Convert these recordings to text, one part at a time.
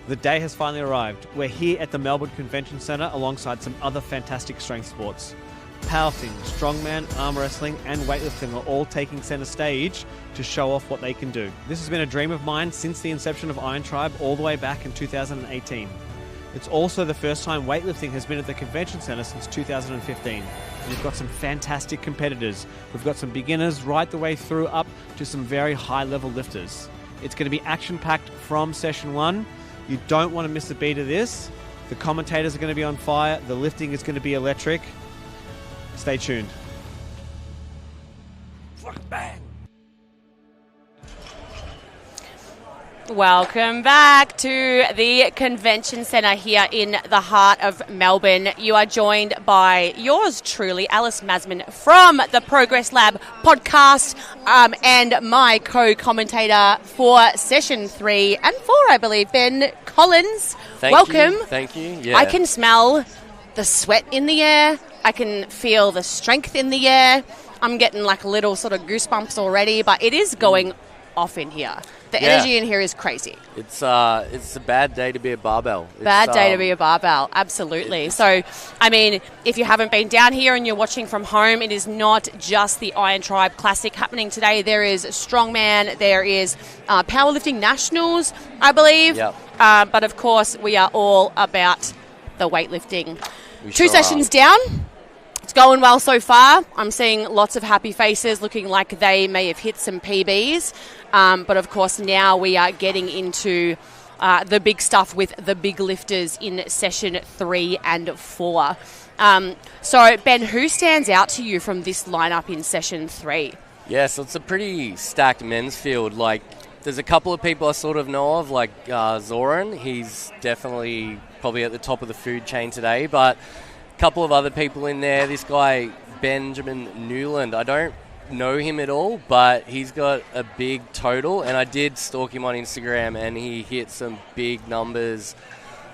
The day has finally arrived. We're here at the Melbourne Convention Centre alongside some other fantastic strength sports. Powerlifting, strongman, arm wrestling and weightlifting are all taking centre stage to show off what they can do. This has been a dream of mine since the inception of Iron Tribe all the way back in 2018. It's also the first time weightlifting has been at the Convention Centre since 2015. We've got some fantastic competitors. We've got some beginners right the way through up to some very high-level lifters. It's going to be action-packed from session 1. You don't want to miss a beat of this. The commentators are going to be on fire. The lifting is going to be electric. Stay tuned. Bang! Welcome back to the Convention Centre here in the heart of Melbourne. You are joined by yours truly, Alice Masman from the Progress Lab podcast and my co-commentator for Session 3 and 4, I believe, Ben Collins. Welcome. Thank you. Yeah. I can smell the sweat in the air. I can feel the strength in the air. I'm getting like little sort of goosebumps already, but it is going off in here. The energy in here is crazy. It's a bad day to be a barbell. Bad day to be a barbell, absolutely. So, I mean, if you haven't been down here and you're watching from home, it is not just the Iron Tribe Classic happening today. There is Strongman, there is Powerlifting Nationals, I believe. Yep. But, of course, we are all about the weightlifting. Two sessions down. It's going well so far. I'm seeing lots of happy faces looking like they may have hit some PBs. But, of course, now we are getting into the big stuff with the big lifters in Session 3 and 4. So, Ben, who stands out to you from this lineup in Session 3? Yeah, so it's a pretty stacked men's field. Like, there's a couple of people I sort of know of, like Zoran. He's definitely probably at the top of the food chain today. But a couple of other people in there. This guy, Benjamin Newland, I don't know him at all, but he's got a big total, and I did stalk him on Instagram, and he hit some big numbers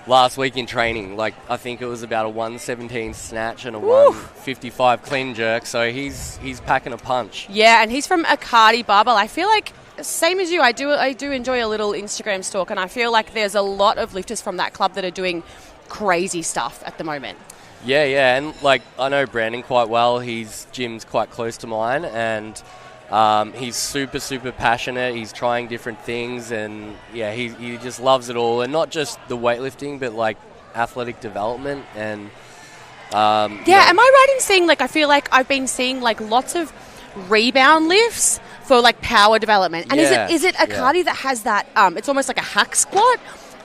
last week in training. Like, I think it was about a 117 snatch and a 155 clean jerk, so he's packing a punch. Yeah, and he's from Akadi Barbell. I feel like, same as you, I do enjoy a little Instagram stalk, and I feel like there's a lot of lifters from that club that are doing crazy stuff at the moment. Yeah, and like I know Brandon quite well. His gym's quite close to mine, and he's super, super passionate. He's trying different things, and yeah, he just loves it all, and not just the weightlifting, but like athletic development and. Am I right in saying like I feel like I've been seeing like lots of rebound lifts for like power development, and is it Akadi that has that? It's almost like a hack squat,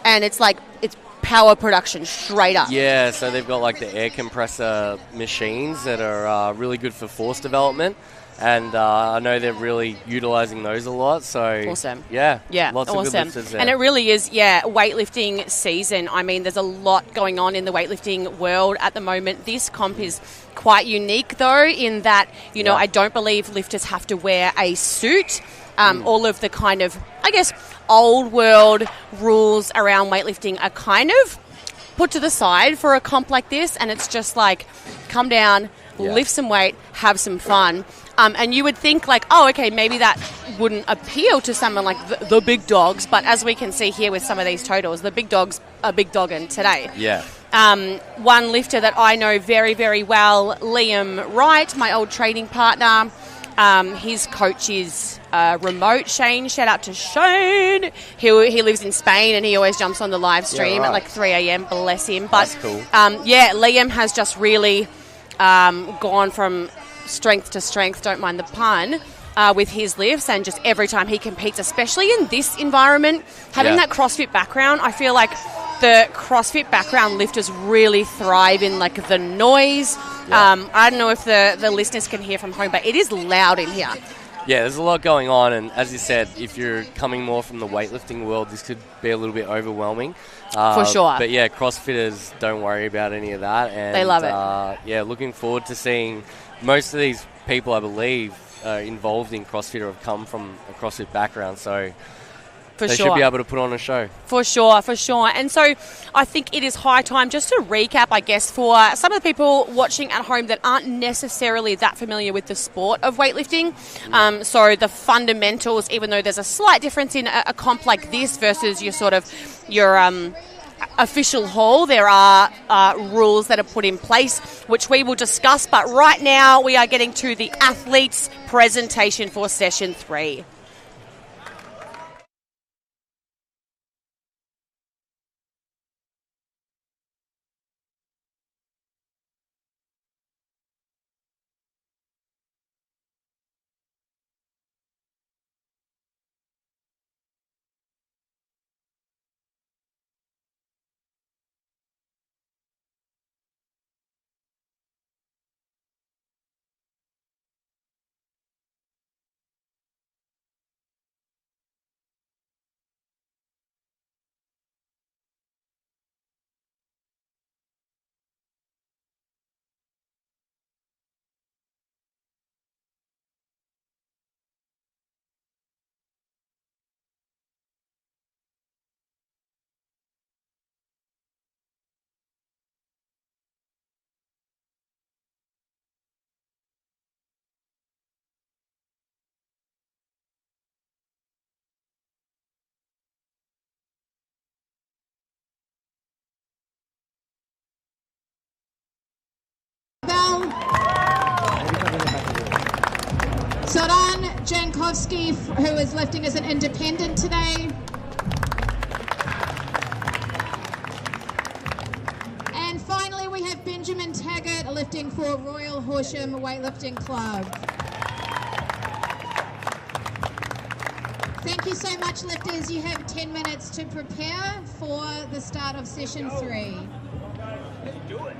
and it's like it's power production straight up. Yeah, so they've got like the air compressor machines that are really good for force development, and I know they're really utilising those a lot. So awesome. Yeah, lots of awesome. good lifters there. And it really is, weightlifting season. I mean, there's a lot going on in the weightlifting world at the moment. This comp is quite unique though, in that I don't believe lifters have to wear a suit. All of the kind of, I guess, old world rules around weightlifting are kind of put to the side for a comp like this, and it's just like, come down, lift some weight, have some fun. And you would think like, oh, okay, maybe that wouldn't appeal to someone like the big dogs, but as we can see here with some of these totals, the big dogs are big dogging today. Yeah. One lifter that I know very, very well, Liam Wright, my old training partner. His coach is remote, Shane. Shout out to Shane. He lives in Spain, and he always jumps on the live stream at like 3 a.m. Bless him. But that's cool. Liam has just really gone from strength to strength, don't mind the pun, with his lifts, and just every time he competes, especially in this environment, having that CrossFit background, I feel like the CrossFit background lifters really thrive in like the noise. I don't know if the listeners can hear from home, but it is loud in here. Yeah, there's a lot going on, and as you said, if you're coming more from the weightlifting world, this could be a little bit overwhelming. For sure. But yeah, CrossFitters don't worry about any of that. And they love it. Looking forward to seeing most of these people, I believe, involved in CrossFit have come from a CrossFit background, so... They should be able to put on a show. For sure. And so I think it is high time, just to recap, I guess, for some of the people watching at home that aren't necessarily that familiar with the sport of weightlifting. So the fundamentals, even though there's a slight difference in a comp like this versus your official hall, there are rules that are put in place, which we will discuss. But right now we are getting to the athletes' presentation for session 3. Zoran Jankovsky, who is lifting as an independent today. And finally, we have Benjamin Taggart lifting for Royal Horsham Weightlifting Club. Thank you so much, lifters. You have 10 minutes to prepare for the start of session 3. Let's do it.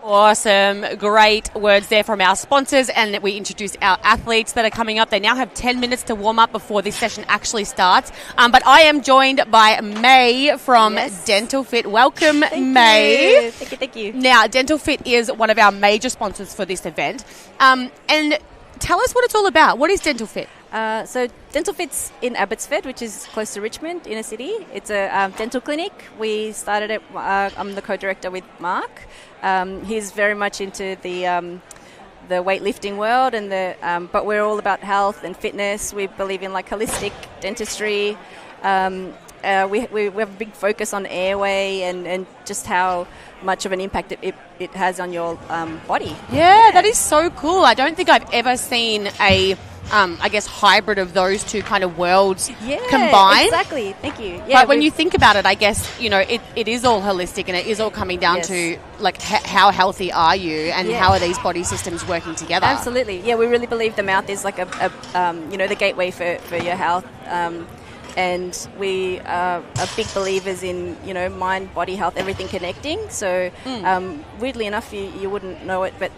Awesome. Great words there from our sponsors, and we introduce our athletes that are coming up. They now have 10 minutes to warm up before this session actually starts. But I am joined by May from Dental Fit. Welcome, May. Thank you. Now, Dental Fit is one of our major sponsors for this event. And tell us what it's all about. What is Dental Fit? So Dental Fit's in Abbotsford, which is close to Richmond, inner city. It's a dental clinic. We started it. I'm the co-director with Mark. He's very much into the weightlifting world, and but we're all about health and fitness. We believe in like holistic dentistry, and we have a big focus on airway and just how much of an impact it has on your body. Yeah, that is so cool. I don't think I've ever seen a I guess hybrid of those two kind of worlds combined. Exactly. Thank you. Yeah, but when you think about it, I guess, it is all holistic, and it is all coming down to like how healthy are you and how are these body systems working together. Absolutely. Yeah, we really believe the mouth is like the gateway for your health. And we are big believers in, mind, body, health, everything connecting. So weirdly enough, you wouldn't know it, but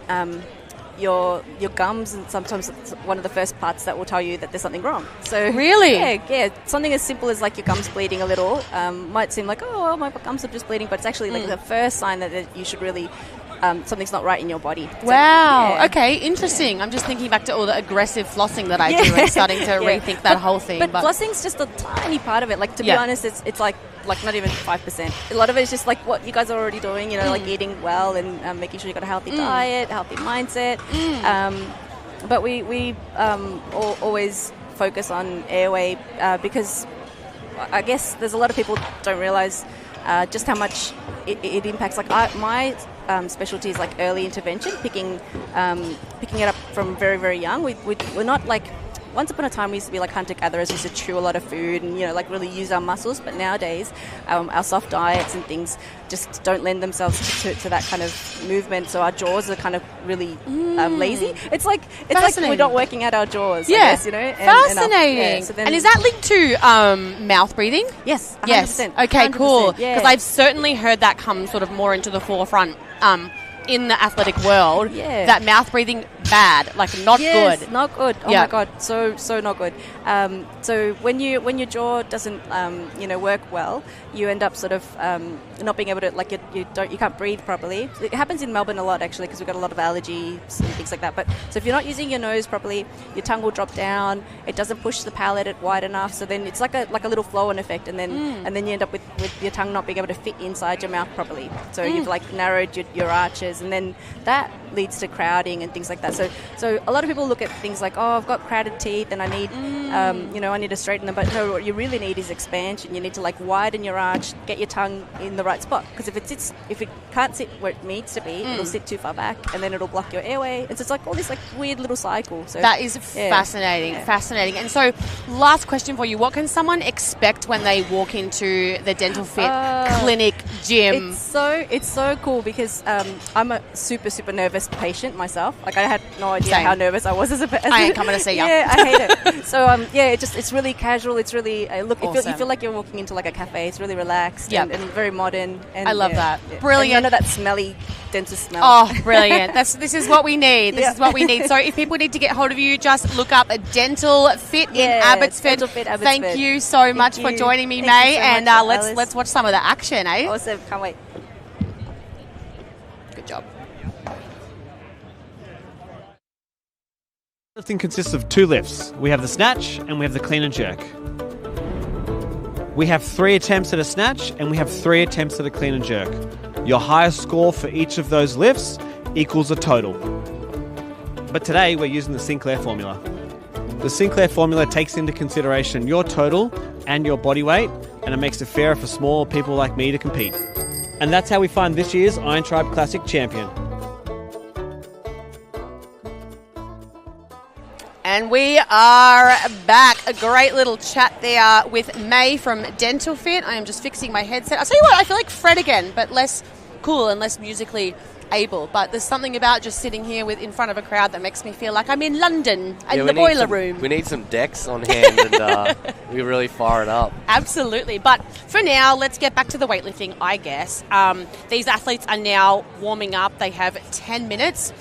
your gums, and sometimes it's one of the first parts that will tell you that there's something wrong. So really, yeah, something as simple as like your gums bleeding a little might seem like, oh, well, my gums are just bleeding, but it's actually like the first sign that you should really something's not right in your body. Wow. Okay, interesting. I'm just thinking back to all the aggressive flossing that I do and starting to rethink that whole thing. But flossing's just a tiny part of it. Like, to be honest, it's like not even 5%. A lot of it is just like what you guys are already doing, like eating well and making sure you've got a healthy diet, healthy mindset. But we always focus on airway because I guess there's a lot of people don't realise just how much it impacts. Like my specialty is like early intervention, picking it up from very, very young. We're not like, once upon a time we used to be like hunter-gatherers, we used to chew a lot of food and like really use our muscles, but nowadays our soft diets and things just don't lend themselves to that kind of movement, so our jaws are kind of really lazy. It's like we're not working out our jaws, I guess, fascinating. And is that linked to mouth breathing? Yes, 100%. Yes. Okay, 100%, cool. Because I've certainly heard that come sort of more into the forefront in the athletic world. That mouth breathing, bad, like not good. Not good. Oh my god, so not good. So when your jaw doesn't work well, you end up sort of not being able to, like, you can't breathe properly. It happens in Melbourne a lot actually, because we've got a lot of allergies and things like that. But so if you're not using your nose properly, your tongue will drop down. It doesn't push the palate wide enough. So then it's like a little flow-on effect, and then you end up with your tongue not being able to fit inside your mouth properly. So you've like narrowed your arches, and then that leads to crowding and things like that. So a lot of people look at things like, oh, I've got crowded teeth and I need, I need to straighten them. But no, what you really need is expansion. You need to like widen your arch, get your tongue in the right spot. Because if it can't sit where it needs to be, it'll sit too far back, and then it'll block your airway. And so it's like all this like weird little cycle. So that is fascinating. And so, last question for you: what can someone expect when they walk into the Dental Fit clinic gym? It's so cool because I'm a super nervous patient myself. Like, I had no idea how nervous I was as a patient. I ain't coming to see you. Yeah, I hate it. So it's really casual. It's really you feel like you're walking into like a cafe. It's really relaxed and very modern. And I love that. Yeah. Brilliant. And none of that smelly dentist smell. Oh, brilliant. This is what we need. This is what we need. So if people need to get hold of you, just look up a Dental Fit in Abbotsford. Dental Fit Abbotsford. Thank you so much for joining me, May. And let's watch some of the action, eh? Awesome. Can't wait. Good job. Lifting consists of 2 lifts. We have the snatch and we have the clean and jerk. We have 3 attempts at a snatch and we have 3 attempts at a clean and jerk. Your highest score for each of those lifts equals a total. But today we're using the Sinclair formula. The Sinclair formula takes into consideration your total and your body weight, and it makes it fairer for small people like me to compete. And that's how we find this year's Iron Tribe Classic champion. And we are back. A great little chat there with May from Dental Fit. I am just fixing my headset. I'll tell you what, I feel like Fred again, but less cool and less musically able. But there's something about just sitting here in front of a crowd that makes me feel like I'm in London in the boiler room. We need some decks on hand and we really fire it up. Absolutely. But for now, let's get back to the weightlifting, I guess. These athletes are now warming up. They have 10 minutes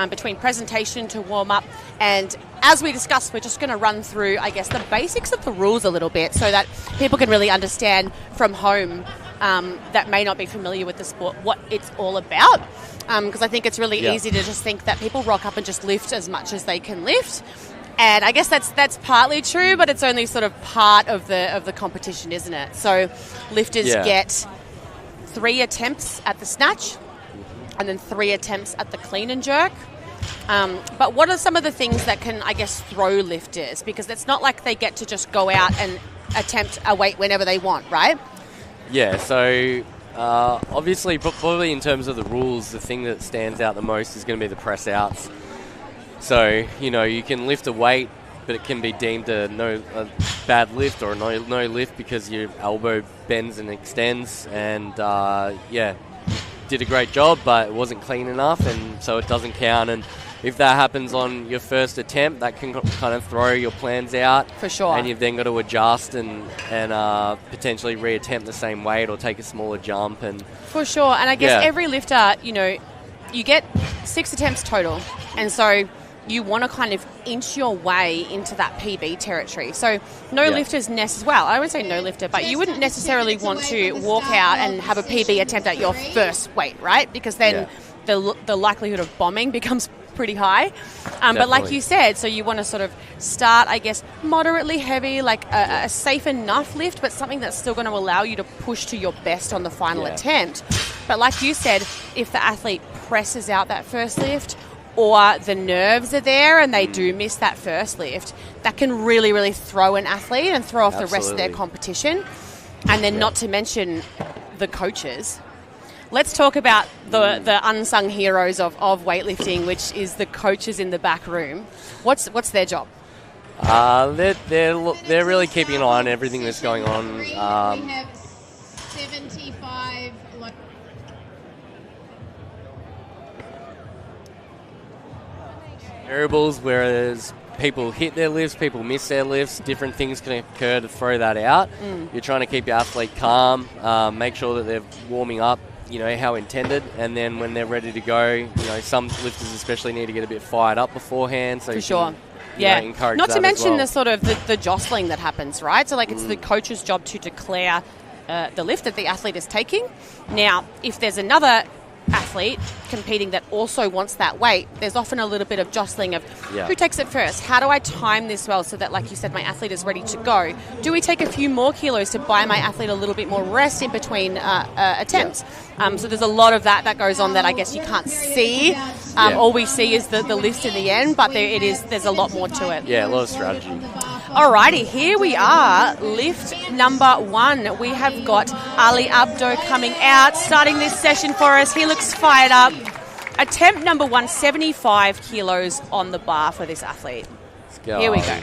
between presentation to warm up, and as we discussed, we're just going to run through, I guess, the basics of the rules a little bit so that people can really understand from home that may not be familiar with the sport what it's all about, because I think it's really easy to just think that people rock up and just lift as much as they can lift, and I guess that's partly true, but it's only sort of part of the competition, isn't it? So lifters get 3 attempts at the snatch and then 3 attempts at the clean and jerk. But what are some of the things that can, I guess, throw lifters? Because it's not like they get to just go out and attempt a weight whenever they want, right? Yeah, so obviously, probably in terms of the rules, the thing that stands out the most is going to be the press outs. So, you can lift a weight, but it can be deemed a bad lift or no lift because your elbow bends and extends. And, did a great job, but it wasn't clean enough, and so it doesn't count. And if that happens on your first attempt, that can kind of throw your plans out. For sure. And you've then got to adjust and potentially reattempt the same weight or take a smaller jump. And for sure. And I guess every lifter, you get 6 attempts total. And so you want to kind of inch your way into that PB territory. So no lifters well, I would say no lifter, but you wouldn't necessarily want to walk out and have a PB attempt at your first weight, right? Because then the likelihood of bombing becomes pretty high. But like you said, so you want to sort of start, I guess, moderately heavy, like a safe enough lift, but something that's still going to allow you to push to your best on the final attempt. But like you said, if the athlete presses out that first lift, or the nerves are there and they do miss that first lift, that can really, really throw an athlete and throw off the rest of their competition. And then not to mention the coaches. Let's talk about the unsung heroes of weightlifting, which is the coaches in the back room. What's their job? They're really keeping an eye on everything that's going on. We have 75... variables, whereas people hit their lifts, people miss their lifts, different things can occur to throw that out. You're trying to keep your athlete calm, make sure that they're warming up, how intended, and then when they're ready to go, some lifters especially need to get a bit fired up beforehand. So for sure. Encourage Not to mention the sort of the jostling that happens, right? So like it's the coach's job to declare the lift that the athlete is taking. Now, if there's another athlete competing that also wants that weight, there's often a little bit of jostling of who takes it first. How do I time this well so that, like you said, my athlete is ready to go? Do we take a few more kilos to buy my athlete a little bit more rest in between attempts? So there's a lot of that goes on that I guess you can't see. All we see is the lift in the end, but there's a lot more to it. Yeah, a lot of strategy. Alrighty, here we are, lift number 1. We have got Ali Abdo coming out, starting this session for us. He looks fired up. Attempt number 1, 75 kilos on the bar for this athlete. Let's go. Here we go.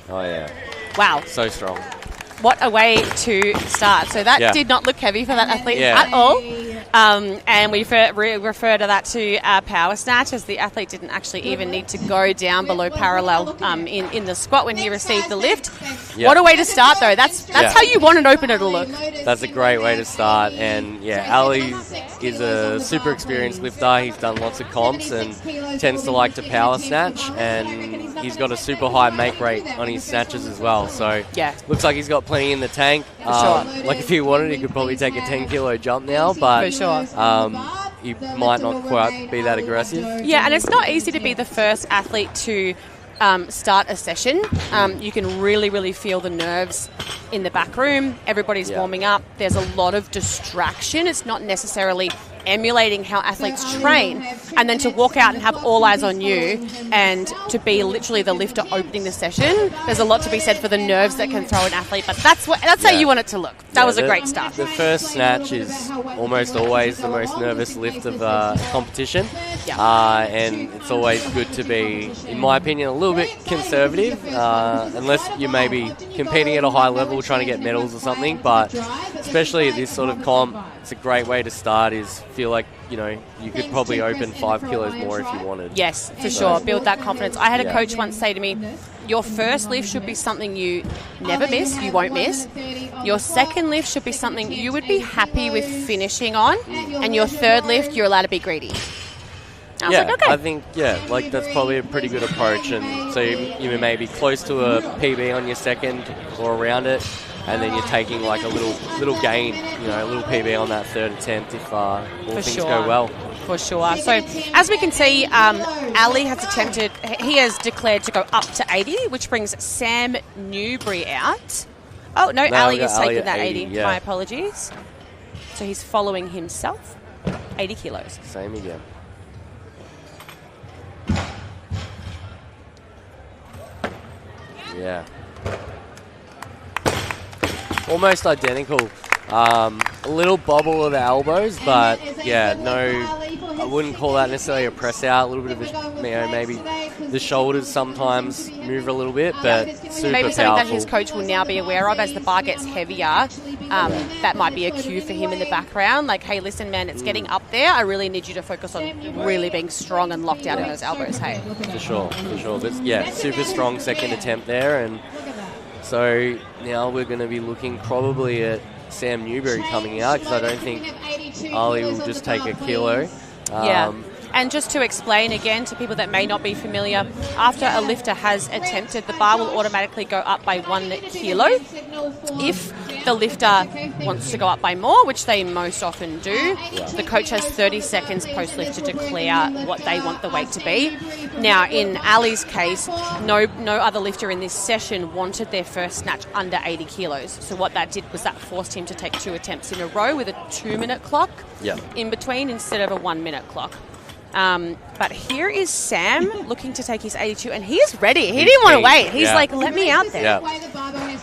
Oh, yeah. Wow. So strong. What a way to start. So that did not look heavy for that athlete at all. And we refer to that to power snatch, as the athlete didn't actually even need to go down below parallel in the squat when he received the lift. Yep. What a way to start, though. That's how you want an opener to look. That's a great way to start. And, Ali is a super experienced lifter. He's done lots of comps and tends to like to power snatch. And he's got a super high make rate on his snatches as well. So looks like he's got plenty in the tank. Like if he wanted, he could probably take a 10-kilo jump now. But for sure. He might not quite be that aggressive. Yeah, and it's not easy to be the first athlete to start a session. You can really, really feel the nerves in the back room. Everybody's warming up. There's a lot of distraction. It's not necessarily emulating how athletes train, and then to walk out and have all eyes on you and to be literally the lifter opening the session, there's a lot to be said for the nerves that can throw an athlete, but that's how you want it to look. That was a great start. The first snatch is almost always the most nervous lift of a competition, and it's always good to be, in my opinion, a little bit conservative, unless you may be competing at a high level trying to get medals or something, but especially at this sort of comp, it's a great way to start. Is feel like you could probably open 5 kilos more if you wanted. Yes, for sure. Build that confidence. I had a coach once say to me, your first lift should be something you never miss, you won't miss. Your second lift should be something you would be happy with finishing on, and your third lift, you're allowed to be greedy. I was like, okay. I think that's probably a pretty good approach, and so you may be close to a PB on your second or around it, and then you're taking like a little gain, a little PB on that third attempt if all things go well. For sure. So as we can see, Ali has declared to go up to 80, which brings Sam Newbury out. Oh, no, Ali is taking that 80. My apologies. So he's following himself, 80 kilos. Same again. Yeah. Almost identical. A little bobble of the elbows, but yeah, no, I wouldn't call that necessarily a press out. A little bit of a, maybe the shoulders sometimes move a little bit, but super maybe something powerful. that his coach will now be aware of as the bar gets heavier. That might be a cue for him in the background. Like, hey, listen, man, it's getting up there. I really need you to focus on really being strong and locked out in those elbows. Hey, For sure. But yeah, super strong second attempt there, and so now we're going to be looking probably at Sam Newberry coming out, because I don't think Ali will just take a kilo. Yeah. And just to explain again to people that may not be familiar, after a lifter has attempted, the bar will automatically go up by 1 kilo. If the lifter wants to go up by more, which they most often do, the coach has 30 seconds post-lift to declare what they want the weight to be. Now, in Ali's case, no other lifter in this session wanted their first snatch under 80 kilos. So what that did was that forced him to take 2 attempts in a row with a 2-minute clock in between instead of a 1-minute clock. But here is Sam looking to take his 82, and he is ready. He didn't want to wait. He's like, let me out there.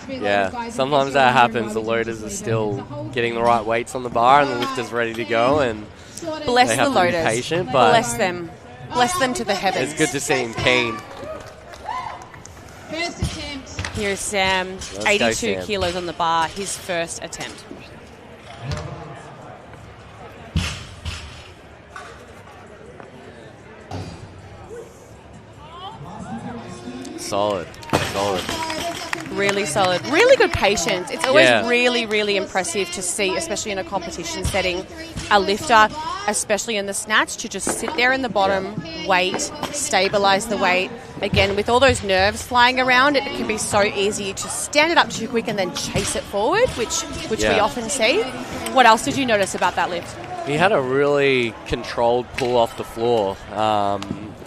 Yeah. Sometimes that happens. The loaders are still getting the right weights on the bar, and the lifter's ready to go. And Bless they have the to be loaders. patient, but Bless them. Bless them to the heavens. it's good to see him keen. First attempt. Here's Sam, go, 82 Sam. kilos on the bar, his first attempt. Solid. Really solid. Really good patience. It's always Yeah. really, really impressive to see, especially in a competition setting, a lifter, especially in the snatch, to just sit there in the bottom, wait, stabilize the weight. Again, with all those nerves flying around, it can be so easy to stand it up too quick and then chase it forward, which we Yeah. often see. What else did you notice about that lift? He had a really controlled pull off the floor,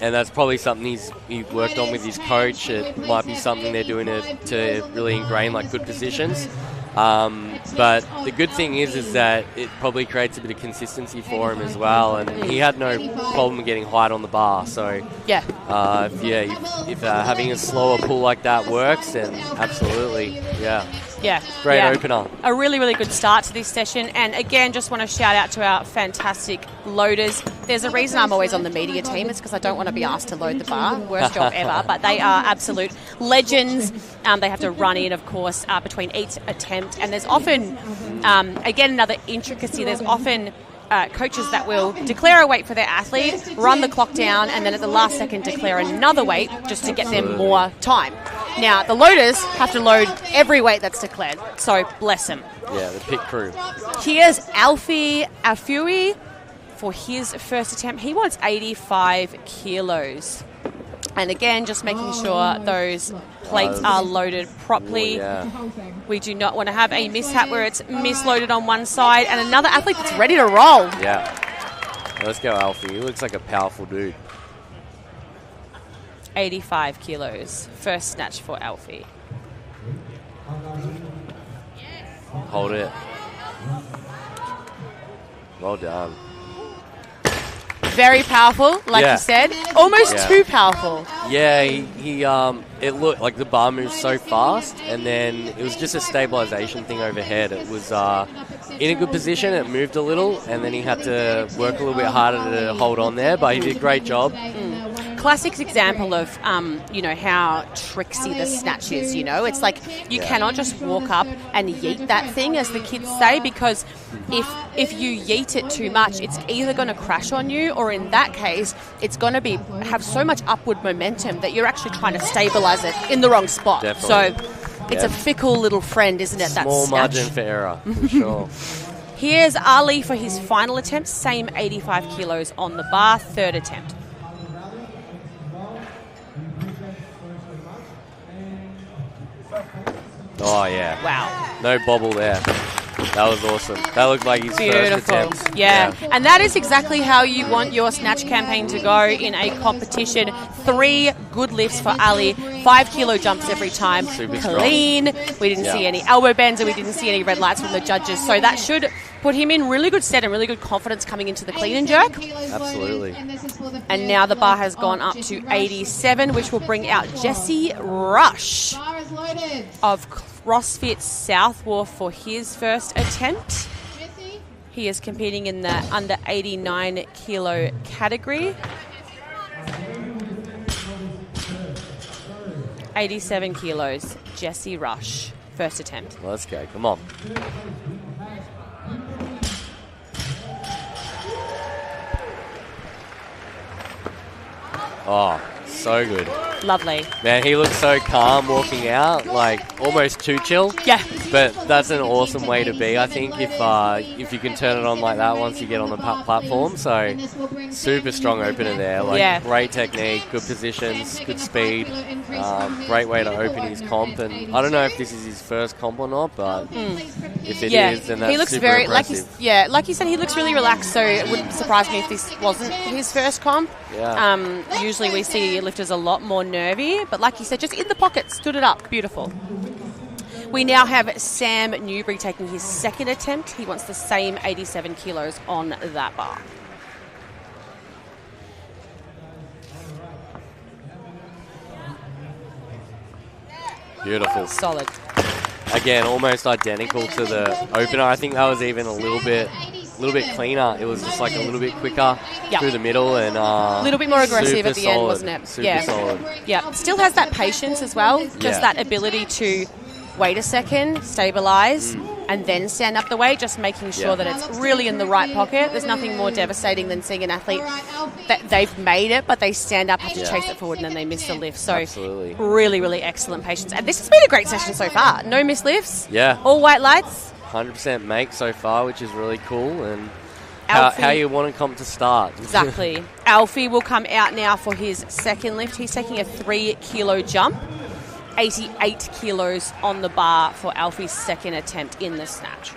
and that's probably something he worked on with his coach. It might be something they're doing to really ingrain like good positions. But the good thing is that it probably creates a bit of consistency for him as well, and he had no problem getting height on the bar. So Yeah. if having a slower pull like that works, then absolutely, yeah. Yeah. Great yeah. opener. A really, really good start to this session. And again, just want to shout out to our fantastic loaders. There's a reason I'm always on the media team. It's because I don't want to be asked to load the bar. Worst job ever. But they are absolute legends. They have to run in, of course, between each attempt. And there's often, again, another intricacy. There's often coaches that will declare a weight for their athlete, run the clock down, and then at the last second declare another weight just to get them more time. Now, the loaders have to load every weight that's declared, so bless them. Yeah, the pit crew. Here's Alfie Afui for his first attempt. He wants 85 kilos. And again, just making sure those plates are loaded properly. Yeah. We do not want to have a mishap where it's misloaded on one side and another athlete that's ready to roll. Yeah. Let's go, Alfie. He looks like a powerful dude. 85 kilos. First snatch for Alfie. Hold it. Well done. Very powerful, like Yeah. you said. Almost Yeah. too powerful. Yeah, he it looked like the bar moved so fast, and then it was just a stabilization thing overhead. It was in a good position, it moved a little, and then he had to work a little bit harder to hold on there, but he did a great job. Classic example of, how tricksy the snatch is, It's like you cannot just walk up and yeet that thing, as the kids say, because if you yeet it too much, it's either going to crash on you, or in that case, it's going to have so much upward momentum that you're actually trying to stabilize it in the wrong spot. Definitely. So it's a fickle little friend, isn't it? That Small snatch. margin for error, for sure. Here's Ali for his final attempt, same 85 kilos on the bar, third attempt. Oh, yeah. Wow. No bobble there. That was awesome. That looked like his Beautiful. first attempt. Yeah. And that is exactly how you want your snatch campaign to go in a competition. 3 good lifts for Ali, 5 kilo jumps every time. Super clean. We didn't see any elbow bends, and we didn't see any red lights from the judges. So that should put him in really good stead and really good confidence coming into the clean and jerk. Absolutely. And now the bar has gone up to 87, which will bring out Jesse Rush of CrossFit South Wharf for his first attempt. He is competing in the under 89 kilo category. 87 kilos, Jesse Rush, first attempt. Let's go. Come on. Oh, so good. Lovely. Man, he looks so calm walking out, like almost too chill. Yeah. But that's an awesome way to be, I think, if you can turn it on like that once you get on the platform. So super strong opener there. Like great technique, good positions, good speed. Great way to open his comp. And I don't know if this is his first comp or not, but if it is, then that's he looks super very impressive. like you said, he looks really relaxed. So it wouldn't surprise me if this wasn't his first comp. Yeah. Usually we see lifters a lot more nervy, but like you said, just in the pocket, stood it up. Beautiful. We now have Sam Newbury taking his second attempt. He wants the same 87 kilos on that bar. Beautiful. Solid. Again, almost identical to the opener. I think that was even a little bit cleaner. It was just like a little bit quicker through the middle and a little bit more aggressive at the end, wasn't it? Super solid. Yeah, still has that patience as well. Just that ability to wait a second, stabilize, and then stand up the weight, just making sure that it's really in the right pocket. There's nothing more devastating than seeing an athlete that they've made it, but they stand up, have to chase it forward, and then they miss the lift. So really, really excellent patience. And this has been a great session so far. No missed lifts. Yeah. All white lights. 100% make so far, which is really cool. And how you want a comp to start. Exactly. Alfie will come out now for his second lift. He's taking a 3 kilo jump. 88 kilos on the bar for Alfie's second attempt in the snatch.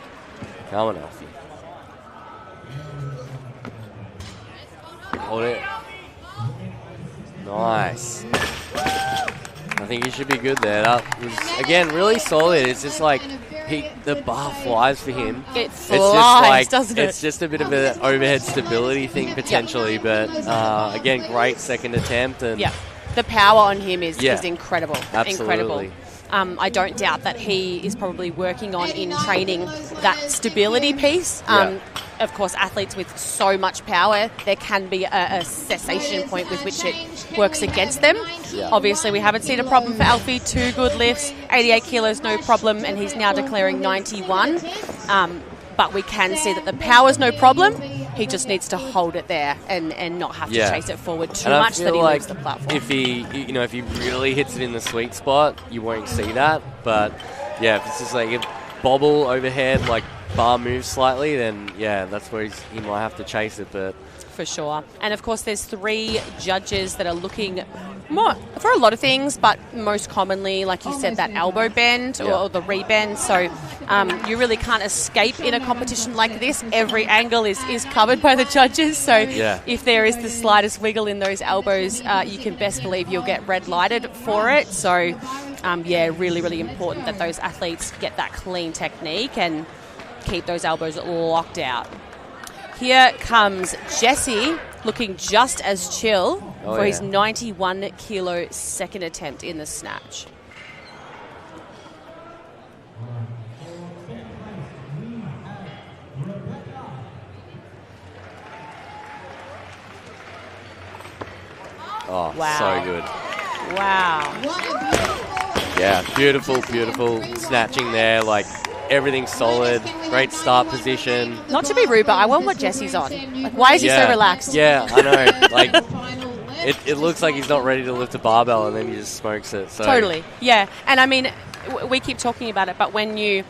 Come on, Alfie. Hold it. Nice. I think he should be good there. That was, again, really solid. It's just like the bar flies for him. It flies, doesn't it? It's just a bit of an overhead stability thing potentially, but again, great second attempt. And the power on him is incredible. Absolutely. Incredible. I don't doubt that he is probably working on in training that stability piece. Of course, athletes with so much power, there can be a cessation point with which it works against them. Obviously, we haven't seen a problem for Alfie. 2 good lifts, 88 kilos, no problem, and he's now declaring 91. But we can see that the power's no problem. He just needs to hold it there and not have to chase it forward too much that he leaves the platform. If he really hits it in the sweet spot, you won't see that. But if it's just like a bobble overhead, like bar moves slightly, then that's where he might have to chase it. But for sure. And of course, there's 3 judges that are looking more for a lot of things, but most commonly, like you said, that elbow bend or the rebend. So you really can't escape in a competition like this. Every angle is covered by the judges. So if there is the slightest wiggle in those elbows, you can best believe you'll get red lighted for it. So really, really important that those athletes get that clean technique and keep those elbows locked out. Here comes Jesse, looking just as chill for his 91 kilo second attempt in the snatch. Oh, wow. So good. Wow. Yeah, beautiful, beautiful snatching there. Like, everything's solid. Great start position. Not to be rude, but I want what Jesse's on. Like, why is he so relaxed? Yeah, I know. Like, it looks like he's not ready to lift a barbell, and then he just smokes it. So. Totally. Yeah. And I mean, we keep talking about it, but when you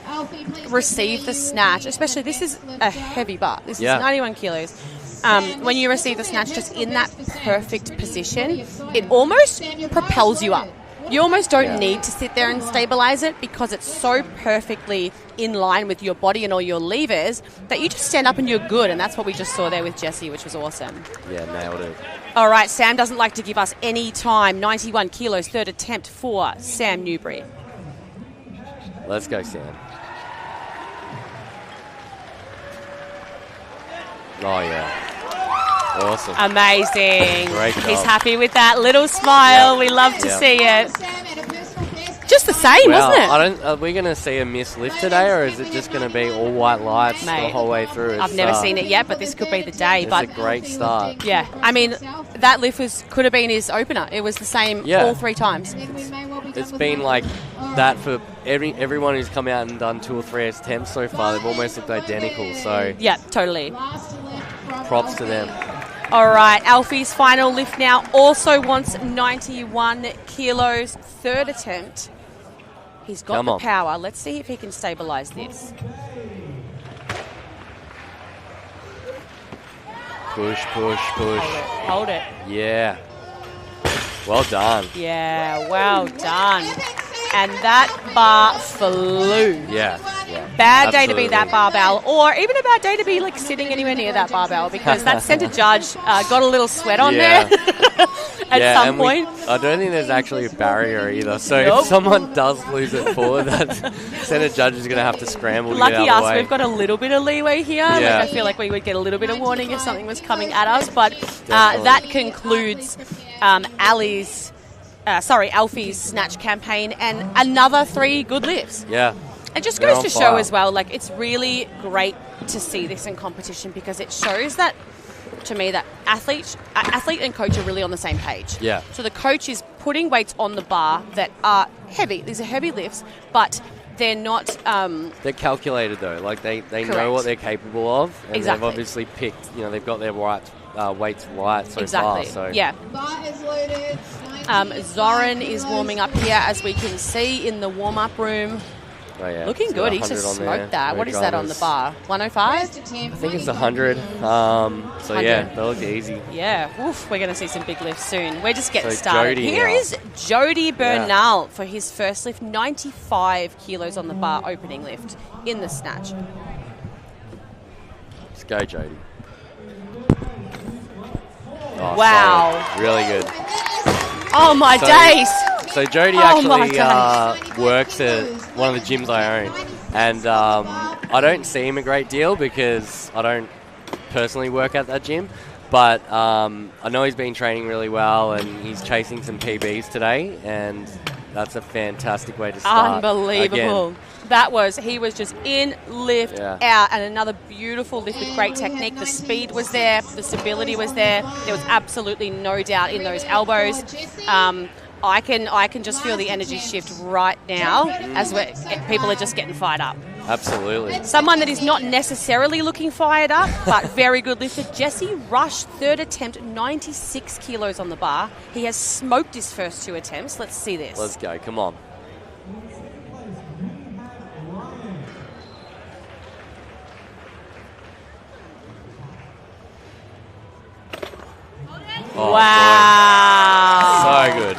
receive the snatch, especially this is a heavy bar. This is 91 kilos. When you receive the snatch just in that perfect position, it almost propels you up. You almost don't need to sit there and stabilize it because it's so perfectly in line with your body and all your levers that you just stand up and you're good. And that's what we just saw there with Jesse, which was awesome. Yeah, nailed it. All right, Sam doesn't like to give us any time. 91 kilos, third attempt for Sam Newbury. Let's go, Sam. Oh, yeah. Awesome. Amazing. Great job. He's happy with that little smile. Yeah. We love to Yeah. see it. Sam at a personal best. Just the same, Well, wasn't it? are we going to see a missed lift today, or is it just going to be all white lights the Mate, whole way through? I've never seen it yet, but this could be the day. It's But a great start. yeah, I mean, that lift could have been his opener. It was the same Yeah. all 3 times. It's been like that for everyone who's come out and done 2 or 3 attempts so far. They've almost looked identical, so Yeah, totally. props to them. All right, Alfie's final lift now also wants 91 kilos, third attempt. He's got Come the on. power. Let's see if he can stabilise this. Push, push, push. Hold it. Yeah. Well done. Yeah, well done. And that bar flew. Yeah. Yeah. Bad day to be Absolutely. that barbell, or even a bad day to be like sitting anywhere near that barbell, because that centre judge got a little sweat on Yeah. there at Yeah, some and point. I don't think there's actually a barrier either. So Nope. if someone does lose it forward, that centre judge is going to have to scramble to get Lucky out of us, the way. we've got a little bit of leeway here. Yeah. Like, I feel like we would get a little bit of warning if something was coming at us. But Definitely. that concludes Alfie's snatch campaign and another 3 good lifts. Yeah. It just They're goes on to show fire. as well, like, it's really great to see this in competition, because it shows that, to me, that athlete and coach are really on the same page. Yeah. So the coach is putting weights on the bar that are heavy. These are heavy lifts, but they're not... They're calculated though. Like they Correct. know what they're capable of, and Exactly. they've obviously picked. They've got their weights right so exactly. far. So Yeah. Bar is loaded. Zoran is warming up here, as we can see in the warm-up room. Oh, yeah. Looking It's got good. He's 100 just on there. smoked that. No What is that on the dramas. bar? 105? First attempt, I think it's 91. 100. So yeah, 100. that looked easy. Yeah, oof, we're going to see some big lifts soon. We're just getting So started. Jody Here now. is Jody Bernal for his first lift, 95 kilos on the bar opening lift in the snatch. Let's go, Jody. Oh, Wow. solid. Really good. Oh, my So- days. So Jody Oh my actually works at one of the gyms I own, and I don't see him a great deal because I don't personally work at that gym. But I know he's been training really well, and he's chasing some PBs today, and that's a fantastic way to start. Unbelievable. Again. He was just in, lift, Yeah. out, and another beautiful lift with great technique. The speed was there, the stability was there. There was absolutely no doubt in those elbows. I can just feel the energy shift right now as people are just getting fired up. Absolutely. Someone that is not necessarily looking fired up, but very good lifter, Jesse Rush, third attempt, 96 kilos on the bar. He has smoked his first 2 attempts. Let's see this. Let's go. Come on. Oh, Wow. boy. So good.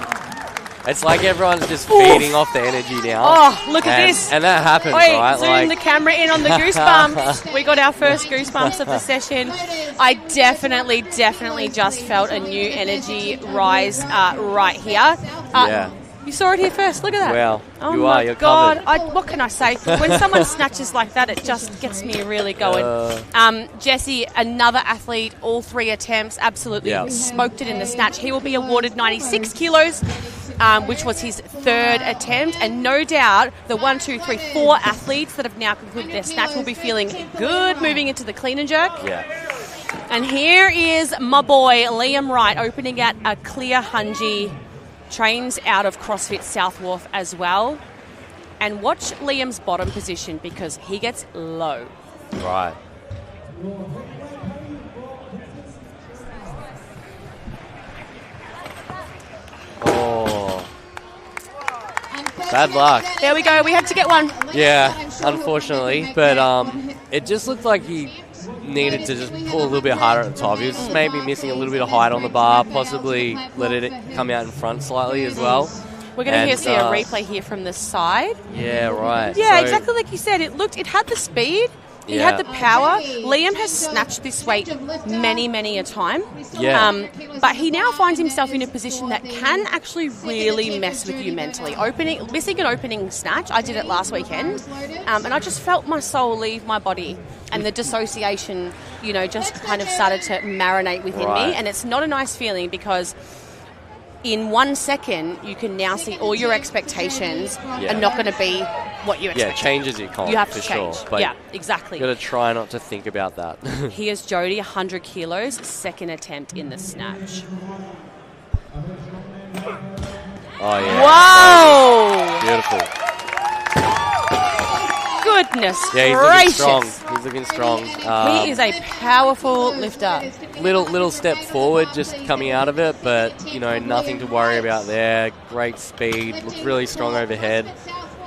It's like everyone's just feeding off the energy now. Oh, look at And- this. And that happens, Wait, right? zoom the camera in on the goosebumps. We got our first goosebumps of the session. I definitely just felt a new energy rise right here. Yeah. You saw it here first. Look at that. Well, oh you my are. You're God. covered. What can I say? When someone snatches like that, it just gets me really going. Jesse, another athlete, all 3 attempts, absolutely Yeah. smoked it in the snatch. He will be awarded 96 kilos, which was his 3rd attempt. And no doubt the 1, 2, 3, 4 athletes that have now concluded their snatch will be feeling good moving into the clean and jerk. Yeah. And here is my boy, Liam Wright, opening at a clear hungy. Trains out of CrossFit South Wharf as well. And watch Liam's bottom position, because he gets low. Right. Oh. Bad luck. There we go. We had to get one. Yeah, unfortunately. But it just looked like he needed to just pull a little bit harder at the top. He was just maybe missing a little bit of height on the bar, possibly let it come out in front slightly as well. We're going to And, see a replay here from the side. Yeah, right. Yeah, So- exactly like you said. It had the speed. He had the power. Liam has snatched this weight many a time. Yeah. But he now finds himself in a position that can actually really mess with you mentally. Missing an opening snatch, I did it last weekend, and I just felt my soul leave my body, and the dissociation, just kind of started to marinate within me, and it's not a nice feeling because in 1 second, you can now see all your expectations are not going to be what you expect. Yeah, changes your comp. You have to for change. Sure. But yeah, exactly. you got to try not to think about that. Here's Jody, 100 kilos, second attempt in the snatch. Oh, yeah. Whoa! Beautiful. Goodness Yeah, he's gracious. looking strong. He's looking strong. He is a powerful lifter. Little step forward just coming out of it, but, nothing to worry about there. Great speed. Looked really strong overhead.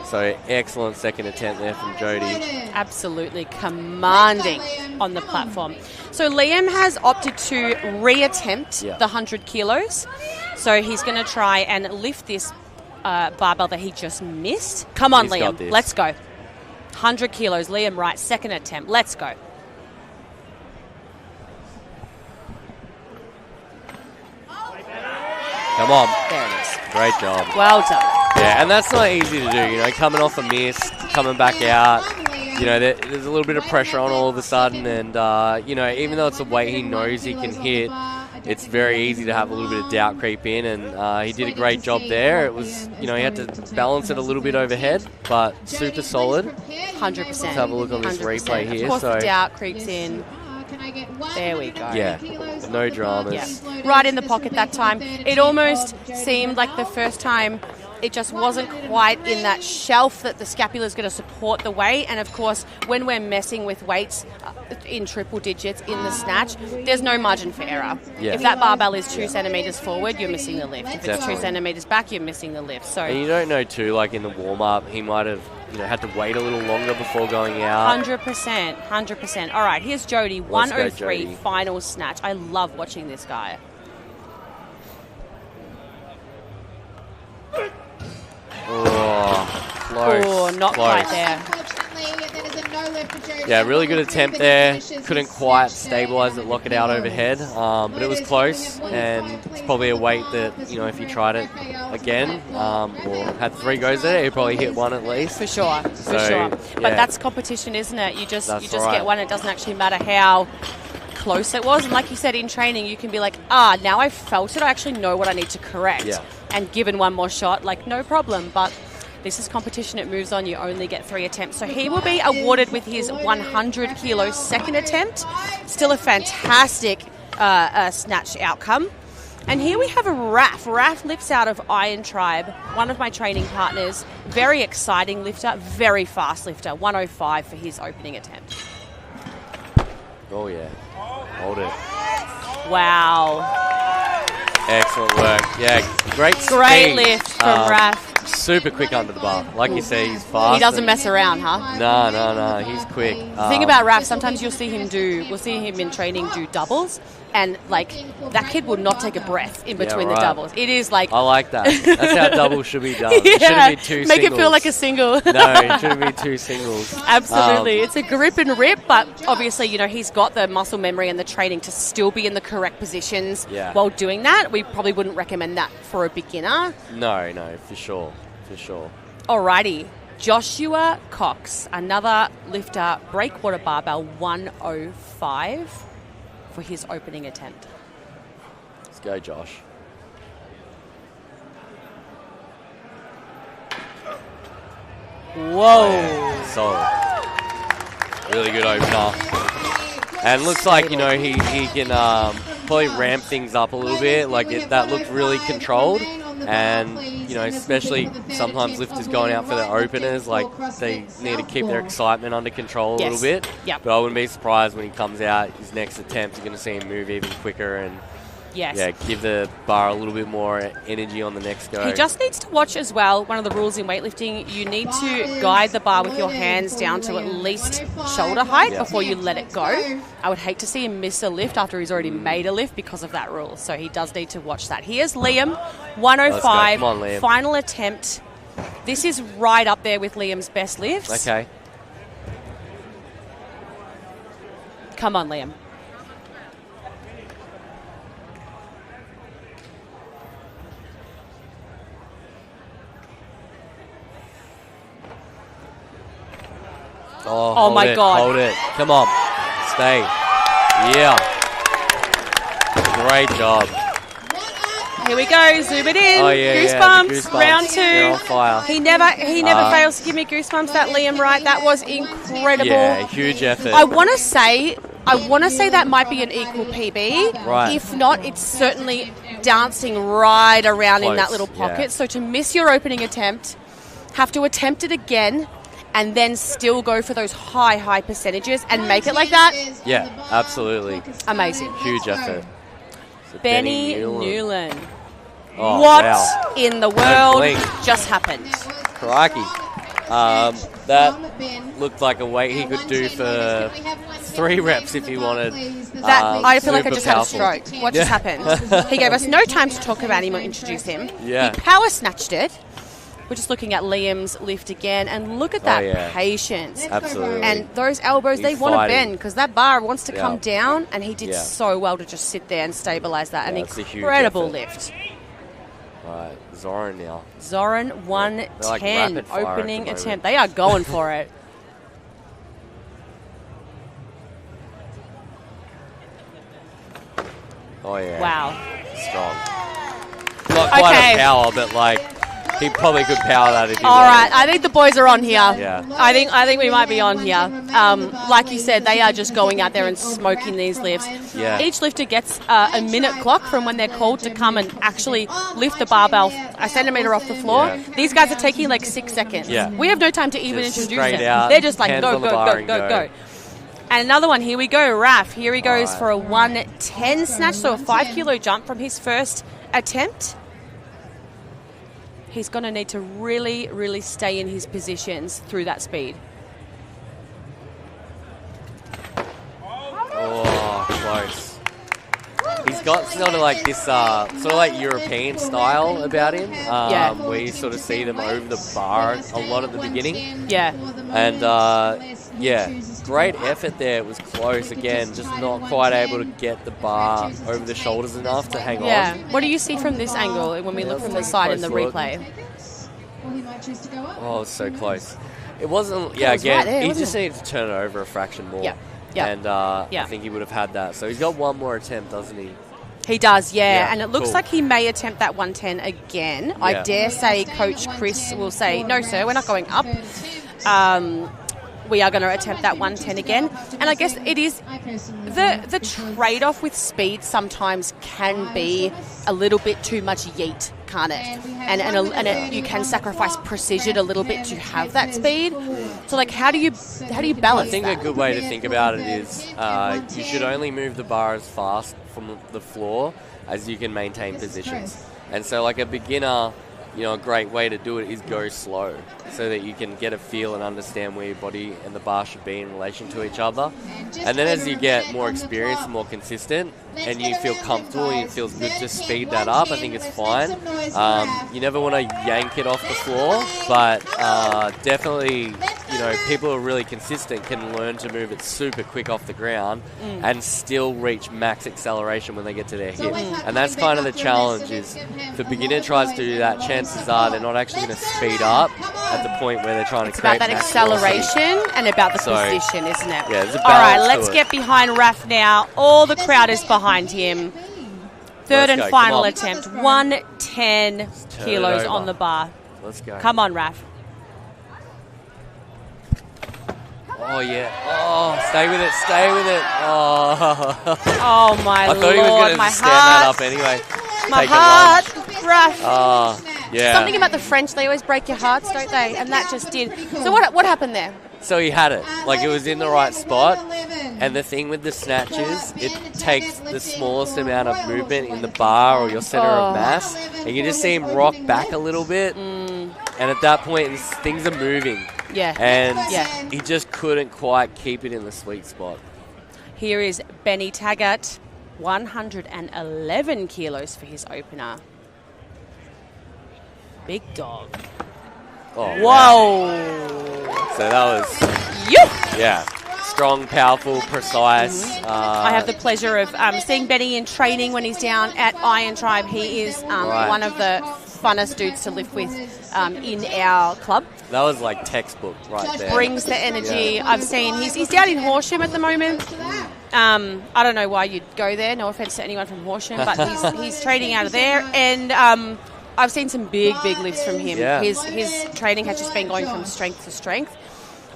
So excellent second attempt there from Jody. Absolutely commanding on the platform. So Liam has opted to reattempt the 100 kilos. So he's going to try and lift this barbell that he just missed. Come on, Liam. Let's go. 100 kilos. Liam Wright, second attempt. Let's go. Come on. There it is. Great job. Well done. Yeah, and that's not easy to do, coming off a miss, coming back out, there's a little bit of pressure on all of a sudden, and, even though it's a weight he knows he can hit, it's very easy to have a little bit of doubt creep in, and he did a great job there. It was, he had to balance it a little bit overhead, but super solid. 100%. Let's have a look on this 100%. replay here. Of course, the doubt creeps in. There we go. Yeah, no dramas. Yeah. Right in the pocket that time. It almost seemed like the first time it just wasn't quite in that shelf that the scapula is going to support the weight. And of course, when we're messing with weights in triple digits in the snatch, there's no margin for error. Yeah. If that barbell is 2 centimeters forward, you're missing the lift. If it's 2 centimeters back, you're missing the lift. So, and you don't know too, like in the warm up, he might have had to wait a little longer before going out. 100%. All right, here's Jody, Let's 103 go, Jody. final snatch. I love watching this guy. Oh, close. Oh, not close. quite there. Yeah, really good attempt there. Couldn't quite stabilise it, lock it out overhead, but it was close, and it's probably a weight that, if you tried it again or had 3 goes at it, he'd probably hit 1 at least. For sure. But that's competition, isn't it? You just get one. It doesn't actually matter how close it was. And like you said, in training, you can be like, now I've felt it. I actually know what I need to correct. Yeah. And given one more shot, no problem. But this is competition. It moves on. You only get 3 attempts. So he will be awarded with his 100 kilo second attempt. Still a fantastic snatch outcome. And here we have a Raf. Raf lifts out of Iron Tribe, one of my training partners. Very exciting lifter, very fast lifter. 105 for his opening attempt. Oh, yeah. Hold it. Wow. Excellent work. Yeah, great speed. Great lift from Raf. Super quick under the bar. Like you say, he's fast. He doesn't mess around, huh? No. He's quick. The thing about Raf, sometimes we'll see him in training do doubles, and that kid will not take a breath in between the doubles. It is I like that. That's how doubles should be done. Yeah, it shouldn't be 2 singles. Make it feel like a single. No, it shouldn't be 2 singles. Absolutely. It's a grip and rip, but obviously, he's got the muscle memory and the training to still be in the correct positions while doing that. We probably wouldn't recommend that for a beginner. No, for sure. Alrighty. Joshua Cox, another lifter, breakwater barbell, 105 for his opening attempt. Let's go, Josh. Whoa. Yeah, solid. Really good opener. And looks like, he can probably ramp things up a little bit. That looked really controlled. And, especially sometimes lifters going out for their openers, they need to keep their excitement under control a little bit. Yep. But I wouldn't be surprised when he comes out, his next attempt, you're going to see him move even quicker and give the bar a little bit more energy on the next go. He just needs to watch as well. One of the rules in weightlifting, you need to guide the bar with your hands down to at least shoulder height before you let it go. I would hate to see him miss a lift after he's already made a lift because of that rule. So he does need to watch that. Here's Liam, 105, Come on, Liam. final attempt. This is right up there with Liam's best lifts. Okay. Come on, Liam. Oh my God. Hold it. Come on. Stay. Yeah. Great job. Here we go. Zoom it in. Oh, yeah, Goosebumps. goosebumps. Round They're on 2. fire. He never fails to give me goosebumps. That Liam Wright. That was incredible. Yeah, huge effort. I want to say that might be an equal PB. Right. If not, it's certainly dancing right around in that Close, little pocket. yeah. So to miss your opening attempt, have to attempt it again, and then still go for those high percentages and make it like that. Yeah, absolutely. Amazing. Huge effort. So Benny Newland. Oh, What wow. in the world blink. just happened? Crikey. That looked like a weight he could do for 3 reps if he wanted. That I feel like I super just powerful. had a stroke. What just happened? He gave us no time to talk about him or introduce him. Yeah. He power snatched it. We're just looking at Liam's lift again, and look at that yeah. patience. Absolutely. And those elbows, He's they want to fighting. bend because that bar wants to Yeah. come down, and he did Yeah. so well to just sit there and stabilize that. An That's a huge incredible effort. lift. Right, Zoran now. Zoran They're 110 like rapid fire at opening the moment. attempt. They are going for it. Oh, yeah. Wow. Strong. Not quite Okay. a power, but like, he probably could power that if he All wanted. right, I think the boys are on here. Yeah. I think we might be on here. Like you said, they are just going out there and smoking these lifts. Yeah. Each lifter gets a minute clock from when they're called to come and actually lift the barbell a centimetre off the floor. Yeah. These guys are taking like 6 seconds. Yeah. We have no time to even Just introduce straight them. out, They're just like hands go, on the go, bar go, and go, go. go. And another one. Here we go, Raf. Here he goes Right. for a 110 snatch, so a 5 kilo jump from his first attempt. He's going to need to really, really stay in his positions through that speed. Oh, close. He's got sort of like this, sort of like European style about him, Yeah. where you sort of see them over the bar a lot at the beginning. Yeah. And, yeah, great effort there. It was close again, just not quite able to get the bar over the shoulders enough to hang Yeah. on. What do you see from this angle when we Yeah, look from it's the like side in the close look. replay? Oh, it was so close. It wasn't, yeah, It was again, right there, he wasn't just it? needed to turn it over a fraction more. Yeah. Yeah. And Yeah. I think he would have had that. So he's got one more attempt, doesn't he? He does, yeah. Yeah, And it looks cool. like he may attempt that 110 again. I Yeah. dare say Coach Chris will say, no, sir, we're not going up. We are going to attempt that 110 again. And I guess it is the trade-off with speed sometimes can be a little bit too much yeet, can't it? And you can sacrifice precision a little bit to have that speed. So, like, how do you balance I think that? a good way to think about it is you should only move the bar as fast from the floor as you can maintain positions. And so, like a beginner, a great way to do it is go slow so that you can get a feel and understand where your body and the bar should be in relation to each other. And then as you get more experienced and more consistent and you feel comfortable and it feels good to speed that up, I think it's fine. You never want to yank it off the floor, but definitely, people who are really consistent can learn to move it super quick off the ground and still reach max acceleration when they get to their hip. And that's kind of the challenge is if a beginner tries to do that, chances are they're not actually going to speed up at the point where they're trying It's to create about that max velocity. acceleration and about the So, position, isn't it? yeah, there's a All right, balance to let's it. get behind Raf now. All the crowd is behind him. Third Let's and go, come final on. attempt. 110 turn it kilos over. on the bar. Let's go. Come on, Raf. Oh, yeah. Oh, stay with it. Stay with it. Oh. Oh, my I Lord. thought he was going to My stand that heart. up anyway. My Take a heart. lunge. Raf. Oh, yeah. Something about the French, they always break your hearts, don't they? And that just did. So what happened there? So he had it. Like, it was in the right spot. And the thing with the snatches, it takes the smallest amount of movement in the bar or your center of mass. And you just see him rock back a little bit. And at that point, things are moving. Yeah. And Yeah. he just couldn't quite keep it in the sweet spot. Here is Benny Taggart, 111 kilos for his opener. Big dog. Oh, wow. Whoa. So that was, Yup. yeah, strong, powerful, precise. I have the pleasure of seeing Benny in training when he's down at Iron Tribe. He is one of the funnest dudes to lift with in our club. That was like textbook right there. Brings the energy. Yeah. I've seen he's down in Horsham at the moment. I don't know why you'd go there. No offense to anyone from Horsham, but he's training out of there. And I've seen some big lifts from him. Yeah. His training has just been going from strength to strength.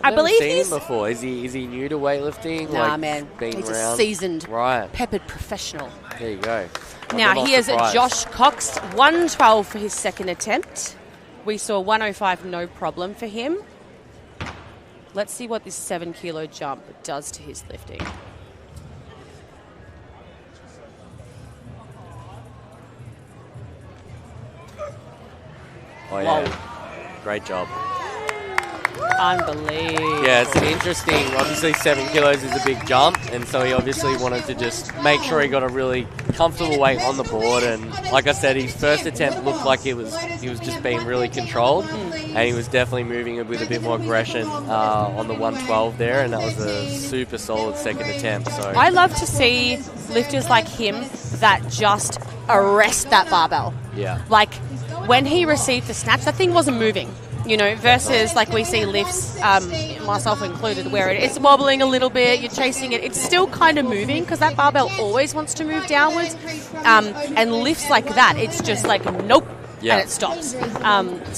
I believe seen him before. Is he new to weightlifting? Nah, like, man. He's around? A seasoned, right, peppered professional. There you go. Now, here's Josh Cox, 112 for his second attempt. We saw 105, no problem for him. Let's see what this 7-kilo jump does to his lifting. Oh, yeah. Whoa. Great job. Unbelievable. Yeah, it's interesting. Obviously, 7 kilos is a big jump, and so he obviously wanted to just make sure he got a really comfortable weight on the board. And like I said, his first attempt looked like he was just being really controlled, and he was definitely moving with a bit more aggression on the 112 there, and that was a super solid second attempt. So I love to see lifters like him that just arrest that barbell. Yeah. Like when he received the snatch, that thing wasn't moving. You know, versus like we see lifts, myself included, where it's wobbling a little bit, you're chasing it. It's still kind of moving because that barbell always wants to move downwards. And lifts like that, it's just like, nope, and it stops.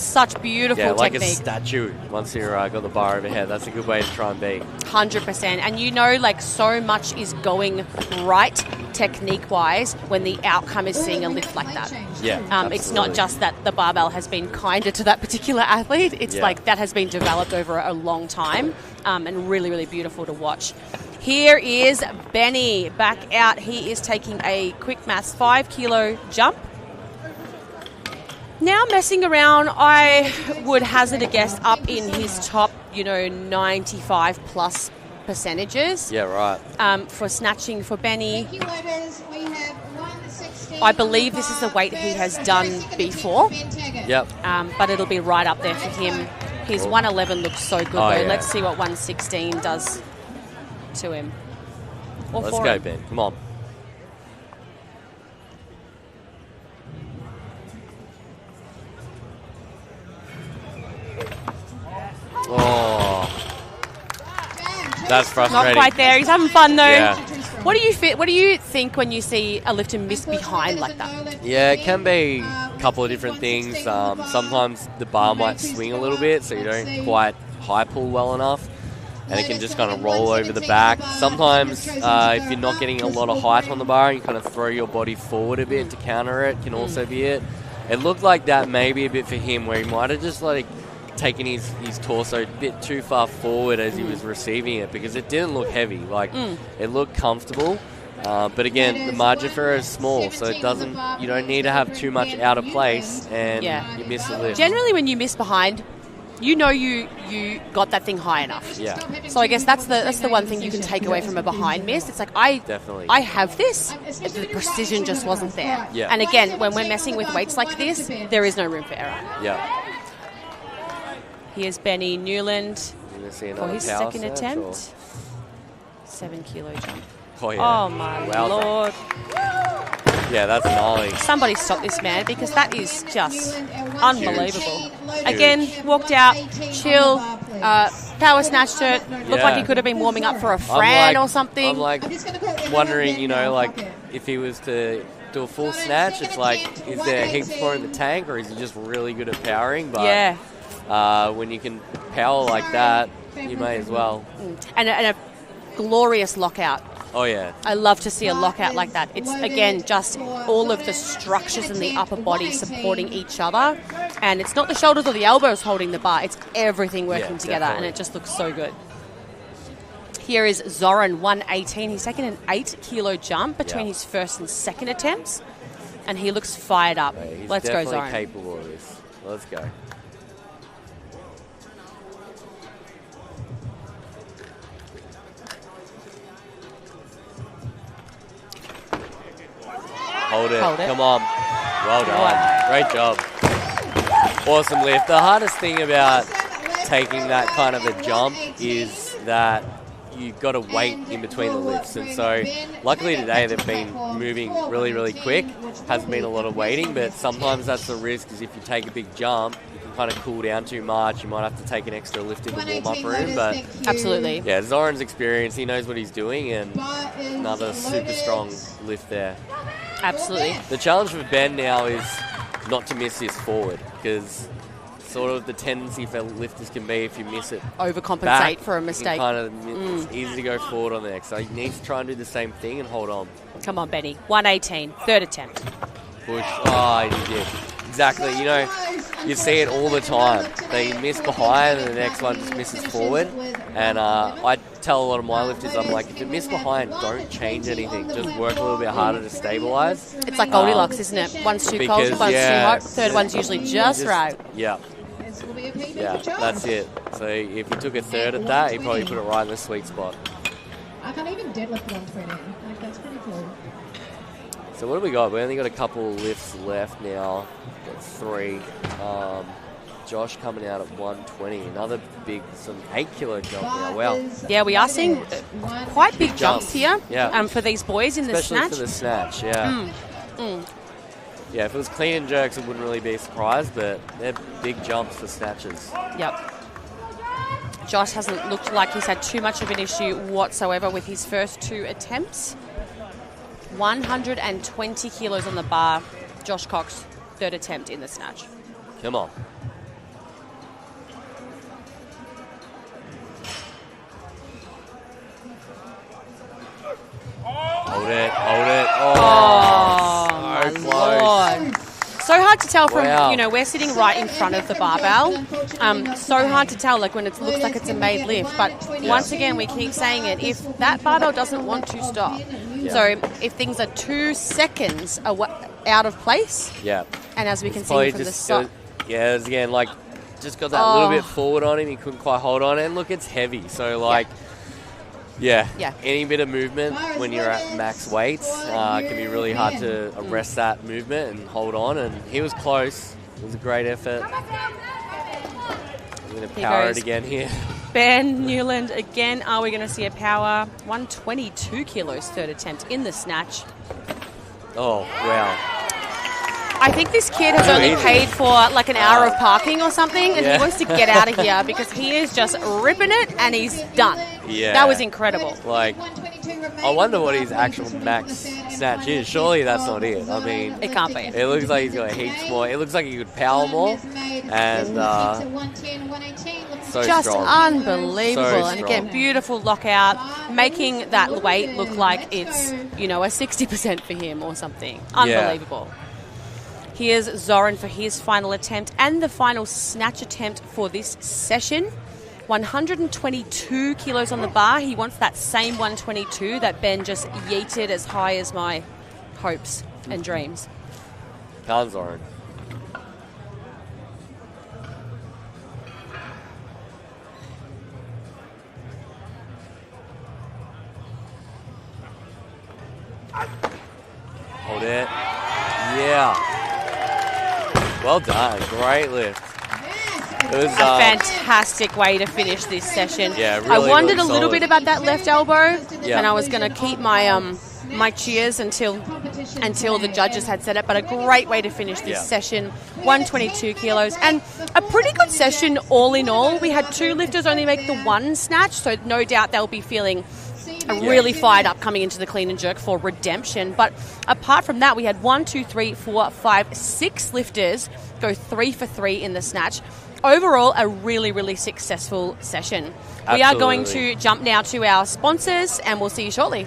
Such beautiful technique. Like a statue once you're got the bar overhead. That's a good way to try and be. 100%. And you know, like so much is going right technique-wise when the outcome is seeing a lift like that. Yeah, it's not just that the barbell has been kinder to that particular athlete. It's like that has been developed over a long time and really, really beautiful to watch. Here is Benny back out. He is taking a quick maths 5-kilo jump. Now messing around, I would hazard a guess up in his top, 95 plus percentages. Yeah, right. For snatching for Benny. I believe this is the weight he has done before. Yep. But it'll be right up there for him. His 111 looks so good, though. Yeah. Let's see what 116 does to him. Let's go, Ben. Come on. Oh, that's frustrating. Not quite there. He's having fun though. Yeah. What do you think when you see a lifter miss behind like that? Yeah, it can be a couple of different things. Sometimes the bar might swing a little bit, so you don't quite high pull well enough, and it can just kind of roll over the back. Sometimes if you're not getting a lot of height on the bar, you kind of throw your body forward a bit to counter it. Can also be it. It looked like that maybe a bit for him, where he might have just taking his torso a bit too far forward as he was receiving it, because it didn't look heavy. It looked comfortable, but again, the margin for error is small, so you don't need to have too much out of place, and you miss the lift. Generally, when you miss behind, you got that thing high enough. Yeah. So I guess that's the one thing you can take away from a behind miss. It's like I have this, the precision just wasn't there. Yeah. And again, when we're messing with weights like this, there is no room for error. Yeah. Here's Benny Newland for his second snatch, attempt. 7-kilo jump. Oh, yeah. Oh, my Lord. Yeah, that's gnarly. Somebody stop this man, because that is just unbelievable. Again, walked out, chill, power snatched it. Looked like he could have been warming up for a Fran or something. I'm wondering, if he was to do a full snatch, it's like, is there heaps more in the tank, or is he just really good at powering? But when you can power like that, you may as well. And a glorious lockout. Oh, yeah. I love to see a lockout like that. It's, again, just all of the structures in the upper body supporting each other. And it's not the shoulders or the elbows holding the bar. It's everything working together, definitely. and it just looks so good. Here is Zoran, 118. He's taken an 8-kilo jump between his first and second attempts, and he looks fired up. He's Let's go, Zoran. definitely capable of this. Let's go. Hold it. Come on. Well done. Great job. Awesome lift. The hardest thing about taking that kind of a jump is that you've got to wait in between the lifts. And so luckily today they've been moving really, really quick. Hasn't been a lot of waiting, but sometimes that's the risk, is if you take a big jump, you can kind of cool down too much. You might have to take an extra lift in the warm-up room. But Absolutely. yeah, Zoran's experienced. He knows what he's doing, and another super strong lift there. Absolutely. The challenge for Ben now is not to miss this forward, because sort of the tendency for lifters can be, if you miss it Overcompensate back, for a mistake. It's easy to go forward on the next. So he needs to try and do the same thing and hold on. Come on, Benny. 118, third attempt. Push. Oh, he did. Exactly. You know, you see it all the time. They miss behind and the next one just misses forward. And I tell a lot of my lifters, I'm like, if you miss behind, don't change anything. Just work a little bit harder to stabilize. It's like Goldilocks, isn't it? One's too cold, one's too hot. Third one's usually just right. Yeah. Yeah, that's it. So if you took a third at that, you probably put it right in the sweet spot. I can't even deadlift 130. Like, that's pretty cool. So what do we got? We only got a couple lifts left now. Got 3. Josh coming out at 120. Another big, some 8 kilo jump now. Wow. Yeah, we are seeing quite big jumps here for these boys in the snatch. Especially for the snatch, yeah. Yeah, if it was clean and jerks, it wouldn't really be a surprise, but they're big jumps for snatches. Yep. Josh hasn't looked like he's had too much of an issue whatsoever with his first 2 attempts. 120 kilos on the bar. Josh Cox, third attempt in the snatch. Come on. Hold it. Oh, so close. Lord. So hard to tell from, we're sitting right in front of the barbell. So hard to tell, like, when it looks like it's a made lift. But once again, we keep saying it, if that barbell doesn't want to stop. So if things are 2 seconds out of place. Yeah. And as we can see from the side. Yeah, again, like, just got that little bit forward on him. He couldn't quite hold on. And look, it's heavy. So, like... Yeah. Any bit of movement when you're at max weights can be really hard to arrest that movement and hold on. And he was close. It was a great effort. We're going to power it again here. Ben Newland again. Are we going to see a power? 122 kilos, third attempt in the snatch. Oh, wow. I think this kid has only paid for like an hour of parking or something, and he wants to get out of here because he is just ripping it and he's done. Yeah. That was incredible. Like, I wonder what his actual max snatch is. Surely that's not it. I mean, it can't be. It looks like he's got heaps more. It looks like he could power more. And so just strong. unbelievable. So and again, beautiful lockout, making that weight look like it's, a 60% for him or something. Unbelievable. Here's Zoran for his final attempt and the final snatch attempt for this session. 122 kilos on the bar. He wants that same 122 that Ben just yeeted as high as my hopes and dreams. Can't Zoran. Hold it. Yeah. Well done. Great lift. It was a fantastic way to finish this session. Yeah, really, I wondered really a little bit about that left elbow, yeah. and I was going to keep my my cheers until the judges had said it. But a great way to finish this session. 122 kilos and a pretty good session all in all. We had 2 lifters only make the 1 snatch, so no doubt they'll be feeling really fired up coming into the clean and jerk for redemption. But apart from that, we had 1, 2, 3, 4, 5, 6 lifters go 3 for 3 in the snatch. Overall, a really, really successful session. Absolutely. We are going to jump now to our sponsors, and we'll see you shortly.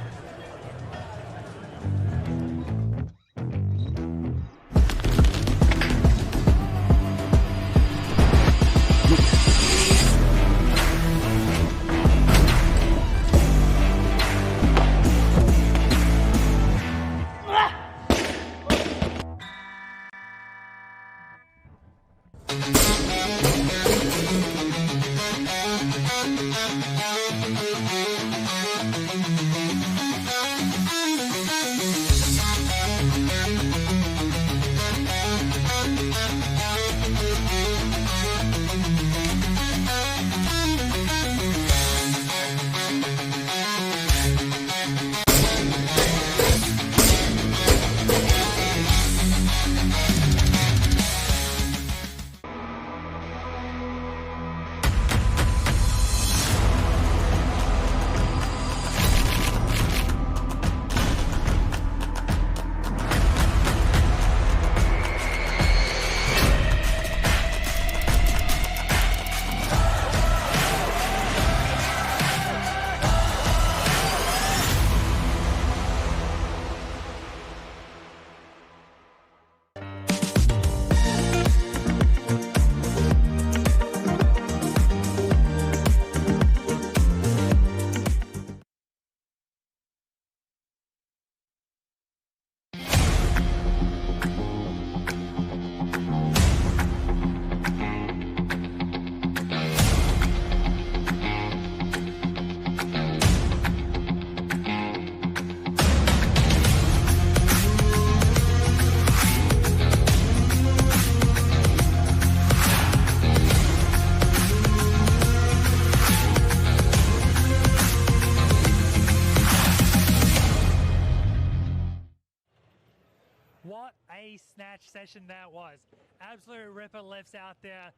a snatch session that was. Absolute ripper lifts out there.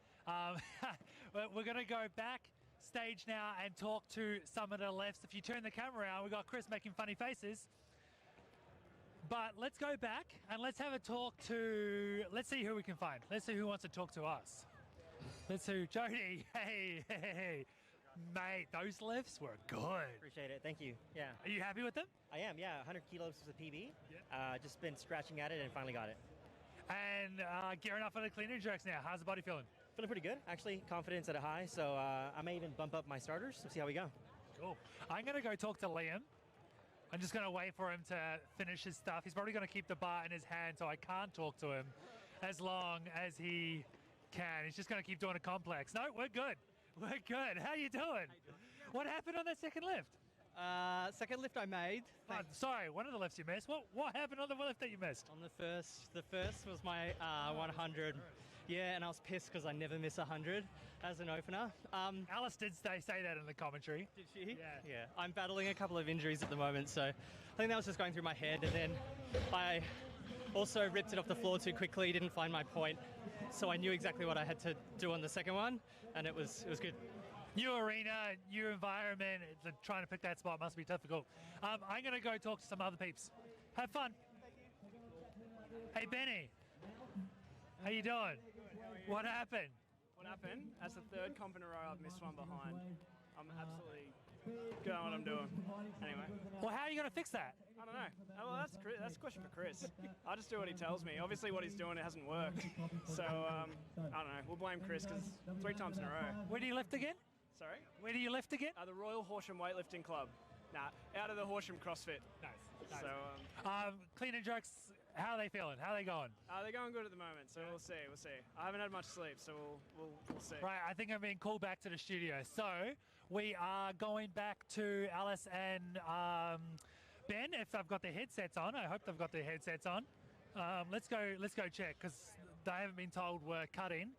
We're going to go backstage now and talk to some of the lifts. If you turn the camera around, we've got Chris making funny faces. But let's go back and let's have a talk to, let's see who we can find. Let's see who wants to talk to us. Let's see, Jody. Hey. Mate, those lifts were good. Appreciate it. Thank you. Yeah. Are you happy with them? I am, yeah. 100 kilos was a PB. Yeah. Just been scratching at it and finally got it. And gearing up for the clean and jerks now. How's the body feeling? Feeling pretty good, actually. Confidence at a high, so I may even bump up my starters and see how we go. Cool. I'm going to go talk to Liam. I'm just going to wait for him to finish his stuff. He's probably going to keep the bar in his hand, so I can't talk to him as long as he can. He's just going to keep doing a complex. No, we're good. We're good. How you doing? What happened on that second lift? Second lift I made. Sorry, one of the lifts you missed. What happened on the lift that you missed? On the first was my 100. Yeah, and I was pissed because I never miss 100 as an opener. Alice did say that in the commentary. Did she? Yeah. I'm battling a couple of injuries at the moment, so I think that was just going through my head, and then I also ripped it off the floor too quickly, didn't find my point, so I knew exactly what I had to do on the second one, and it was good. New arena, new environment, trying to pick that spot must be difficult. I'm going to go talk to some other peeps. Have fun. Hey, Benny. How you doing? What happened? What happened? As the third comp in a row, I've missed one behind. I'm absolutely good on what I'm doing. anyway. Well, how are you going to fix that? I don't know. Well, that's a question for Chris. I just do what he tells me. Obviously, what he's doing, it hasn't worked. So, I don't know. We'll blame Chris because 3 times in a row. Where do you lift again? Sorry? Where do you lift again? The Royal Horsham Weightlifting Club. Out of the Horsham CrossFit. Nice. So, clean and jerks, how are they feeling? How are they going? they're going good at the moment, so we'll see. I haven't had much sleep, so we'll see. Right, I think I'm being called back to the studio. So we are going back to Alice and Ben, if they've got their headsets on. I hope they've got their headsets on. Let's go check, because they haven't been told we're cutting.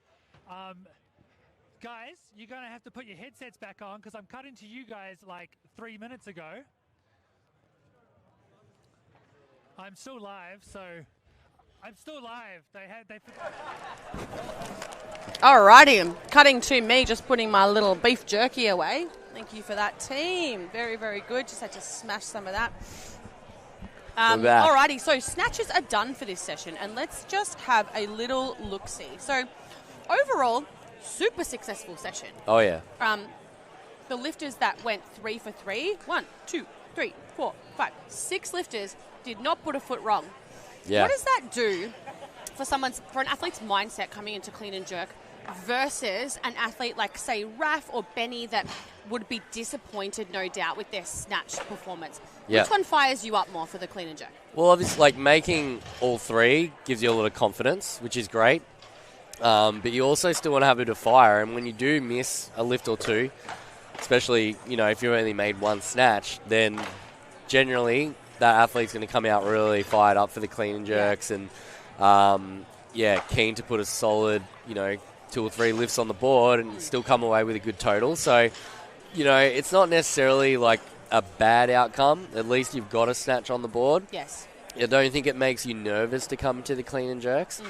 Guys, you're going to have to put your headsets back on, because I'm cutting to you guys like 3 minutes ago. I'm still live, so I'm still live. Alrighty, cutting to me, just putting my little beef jerky away. Thank you for that, team. Very, very good. Just had to smash some of that. Alrighty, so snatches are done for this session, and let's just have a little look-see. So, overall, super successful session. Oh, yeah. The lifters that went 3 for 3, 1, 2, 3, 4, 5, 6 lifters did not put a foot wrong. Yeah. What does that do for an athlete's mindset coming into clean and jerk versus an athlete like, say, Raf or Benny that would be disappointed, no doubt, with their snatch performance? Yeah. Which one fires you up more for the clean and jerk? Well, obviously, making all 3 gives you a lot of confidence, which is great. But you also still want to have a bit of fire, and when you do miss a lift or 2, especially, if you only made 1 snatch, then generally that athlete's going to come out really fired up for the clean and jerks and, keen to put a solid, 2 or 3 lifts on the board and still come away with a good total. So, it's not necessarily like a bad outcome. At least you've got a snatch on the board. Yes. I don't think it makes you nervous to come to the clean and jerks.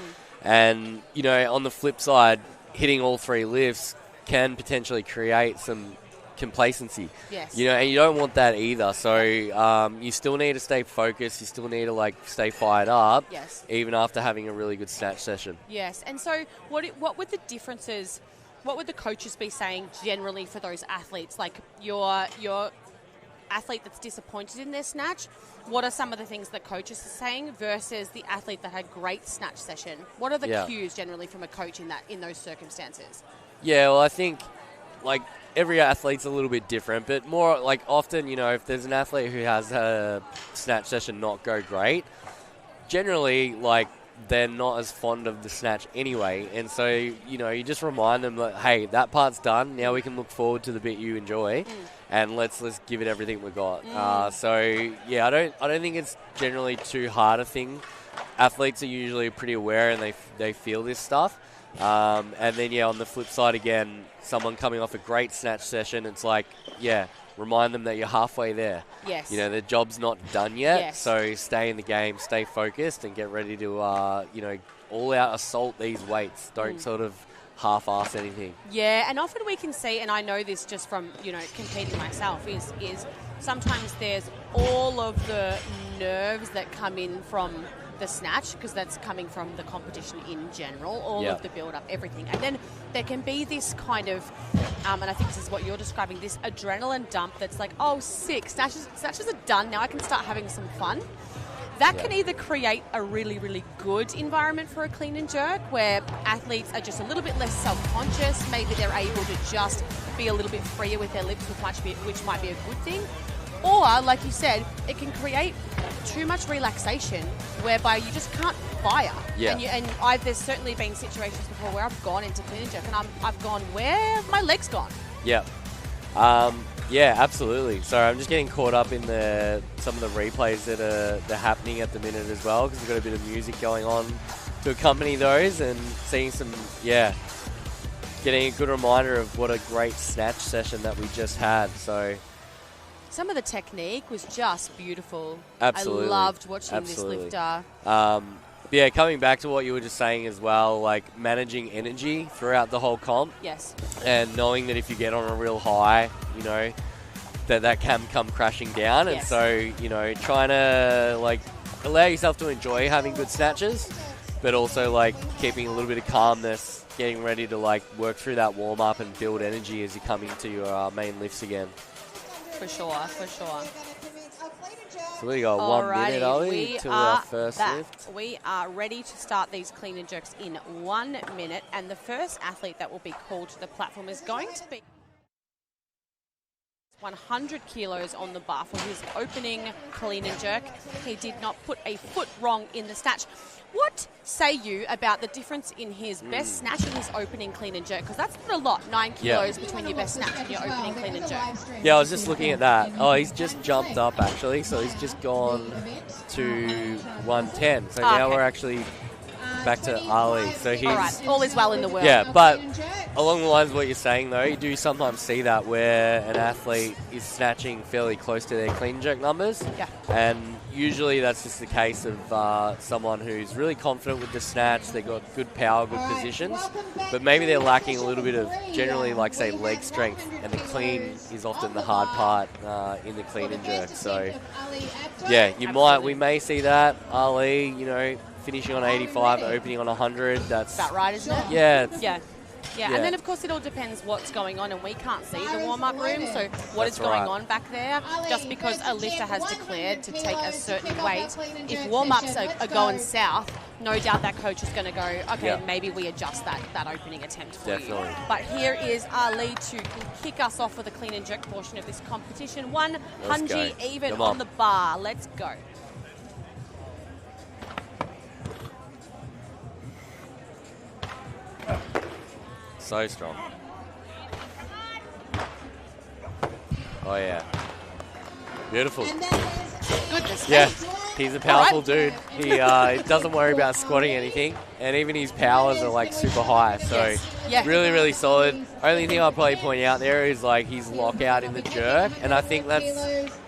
And, on the flip side, hitting all 3 lifts can potentially create some complacency. Yes. And you don't want that either. So you still need to stay focused. You still need to stay fired up. Yes. Even after having a really good snatch session. Yes. And so what would the differences, what would the coaches be saying generally for those athletes? Like your athlete that's disappointed in their snatch, what are some of the things that coaches are saying versus the athlete that had great snatch session? What are the cues generally from a coach in those circumstances? Yeah, well, I think every athlete's a little bit different, but more often, if there's an athlete who has a snatch session not go great, generally they're not as fond of the snatch anyway, and so you just remind them that, hey, that part's done. Now we can look forward to the bit you enjoy, and let's give it everything we got. I don't think it's generally too hard a thing. Athletes are usually pretty aware and they feel this stuff. And then on the flip side again, someone coming off a great snatch session, it's remind them that you're halfway there. Yes. You know, the job's not done yet, Yes. so stay in the game, stay focused, and get ready to, all out assault these weights. Don't sort of half-ass anything. Yeah, and often we can see, and I know this just from, competing myself, is sometimes there's all of the nerves that come in from the snatch, because that's coming from the competition in general, all of the build-up, everything. And then there can be this kind of, and I think this is what you're describing, this adrenaline dump that's like, oh, sick, snatches are done, now I can start having some fun. That can either create a really, really good environment for a clean and jerk where athletes are just a little bit less self-conscious, maybe they're able to just be a little bit freer with their lips, which might be a good thing. Or, like you said, it can create too much relaxation whereby you just can't fire. Yeah. And there's certainly been situations before where I've gone into clean and jerk and I've gone, where have my legs gone? Yeah. Yeah, absolutely. Sorry, I'm just getting caught up in some of the replays that are happening at the minute as well, because we've got a bit of music going on to accompany those, and seeing getting a good reminder of what a great snatch session that we just had. So some of the technique was just beautiful. Absolutely. I loved watching this lifter. Yeah, coming back to what you were just saying as well, like managing energy throughout the whole comp. Yes. And knowing that if you get on a real high, that can come crashing down. Yes. And so, trying to allow yourself to enjoy having good snatches, but also keeping a little bit of calmness, getting ready to work through that warm up and build energy as you come into your main lifts again. For sure. So we got 1 minute, Ollie, to our first lift. We are ready to start these clean and jerks in 1 minute, and the first athlete that will be called to the platform is going to be 100 kilos on the bar for his opening clean and jerk. He did not put a foot wrong in the snatch. What say you about the difference in his best snatch and his opening clean and jerk? Because that's not a lot, 9 kilos between your best snatch and your opening clean and jerk. Yeah, I was just looking at that. Oh, he's just jumped up, actually. So he's just gone to 110. So now we're actually back to Ali. So he's... All right, all is well in the world. Yeah, but along the lines of what you're saying, though, you do sometimes see that where an athlete is snatching fairly close to their clean and jerk numbers. Yeah. And usually that's just the case of someone who's really confident with the snatch. They've got good power, good positions, but maybe they're lacking a little bit of generally, say, leg strength, and the clean is often the hard part in the clean and jerk. So, yeah, we may see that. Ali, finishing on 85, opening on 100. That's about right, isn't it? Yeah. Yeah, and then of course it all depends what's going on, and we can't see the warm-up room, so what is going on back there? Just because a lifter has declared to take a certain weight, if warm-ups are going south, no doubt that coach is going to go, okay, maybe we adjust that opening attempt for you. But here is Ali to kick us off for the clean and jerk portion of this competition. 100 even on the bar. Let's go. So strong. Oh, yeah. Beautiful. Goodness. Yeah, he's a powerful dude. He doesn't worry about squatting anything, and even his powers are super high. So really, really solid. Only thing I'll probably point out there is his lockout in the jerk, and I think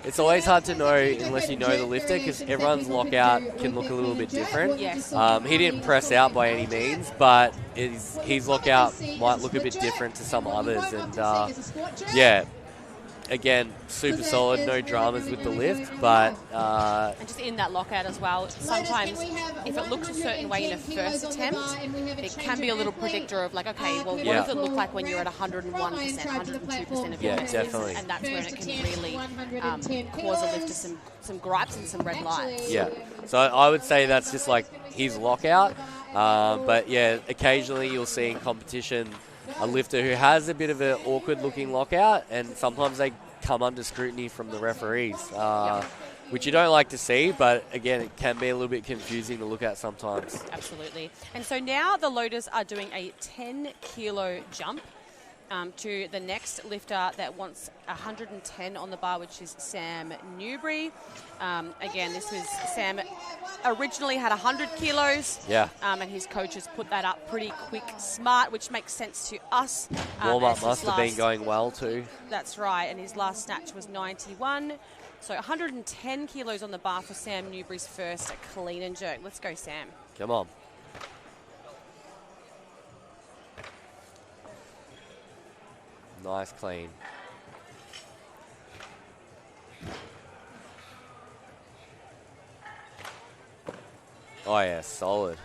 it's always hard to know unless you know the lifter, because everyone's lockout can look a little bit different. Yes. He didn't press out by any means, but his lockout might look a bit different to some others, and again, super solid, no dramas with the lift, but... and just in that lockout as well, sometimes if it looks a certain way in a first attempt, it can be a little predictor of okay, well, what does it look like when you're at 101%, 102% of your best? Definitely. And that's where it can really cause a lifter some gripes and some red lights. Yeah, so I would say that's just his lockout, but yeah, occasionally you'll see in competition a lifter who has a bit of an awkward-looking lockout, and sometimes they come under scrutiny from the referees, which you don't like to see, but again, it can be a little bit confusing to look at sometimes. Absolutely. And so now the loaders are doing a 10-kilo jump. to the next lifter that wants 110 on the bar, which is Sam Newbury. Again, this was Sam originally had 100 kilos. Yeah. And his coaches put that up pretty quick, smart, which makes sense to us. Warm-up must have been going well too. That's right, and his last snatch was 91. So 110 kilos on the bar for Sam Newbury's first clean and jerk. Let's go, Sam. Come on. Nice clean. Oh yeah, solid.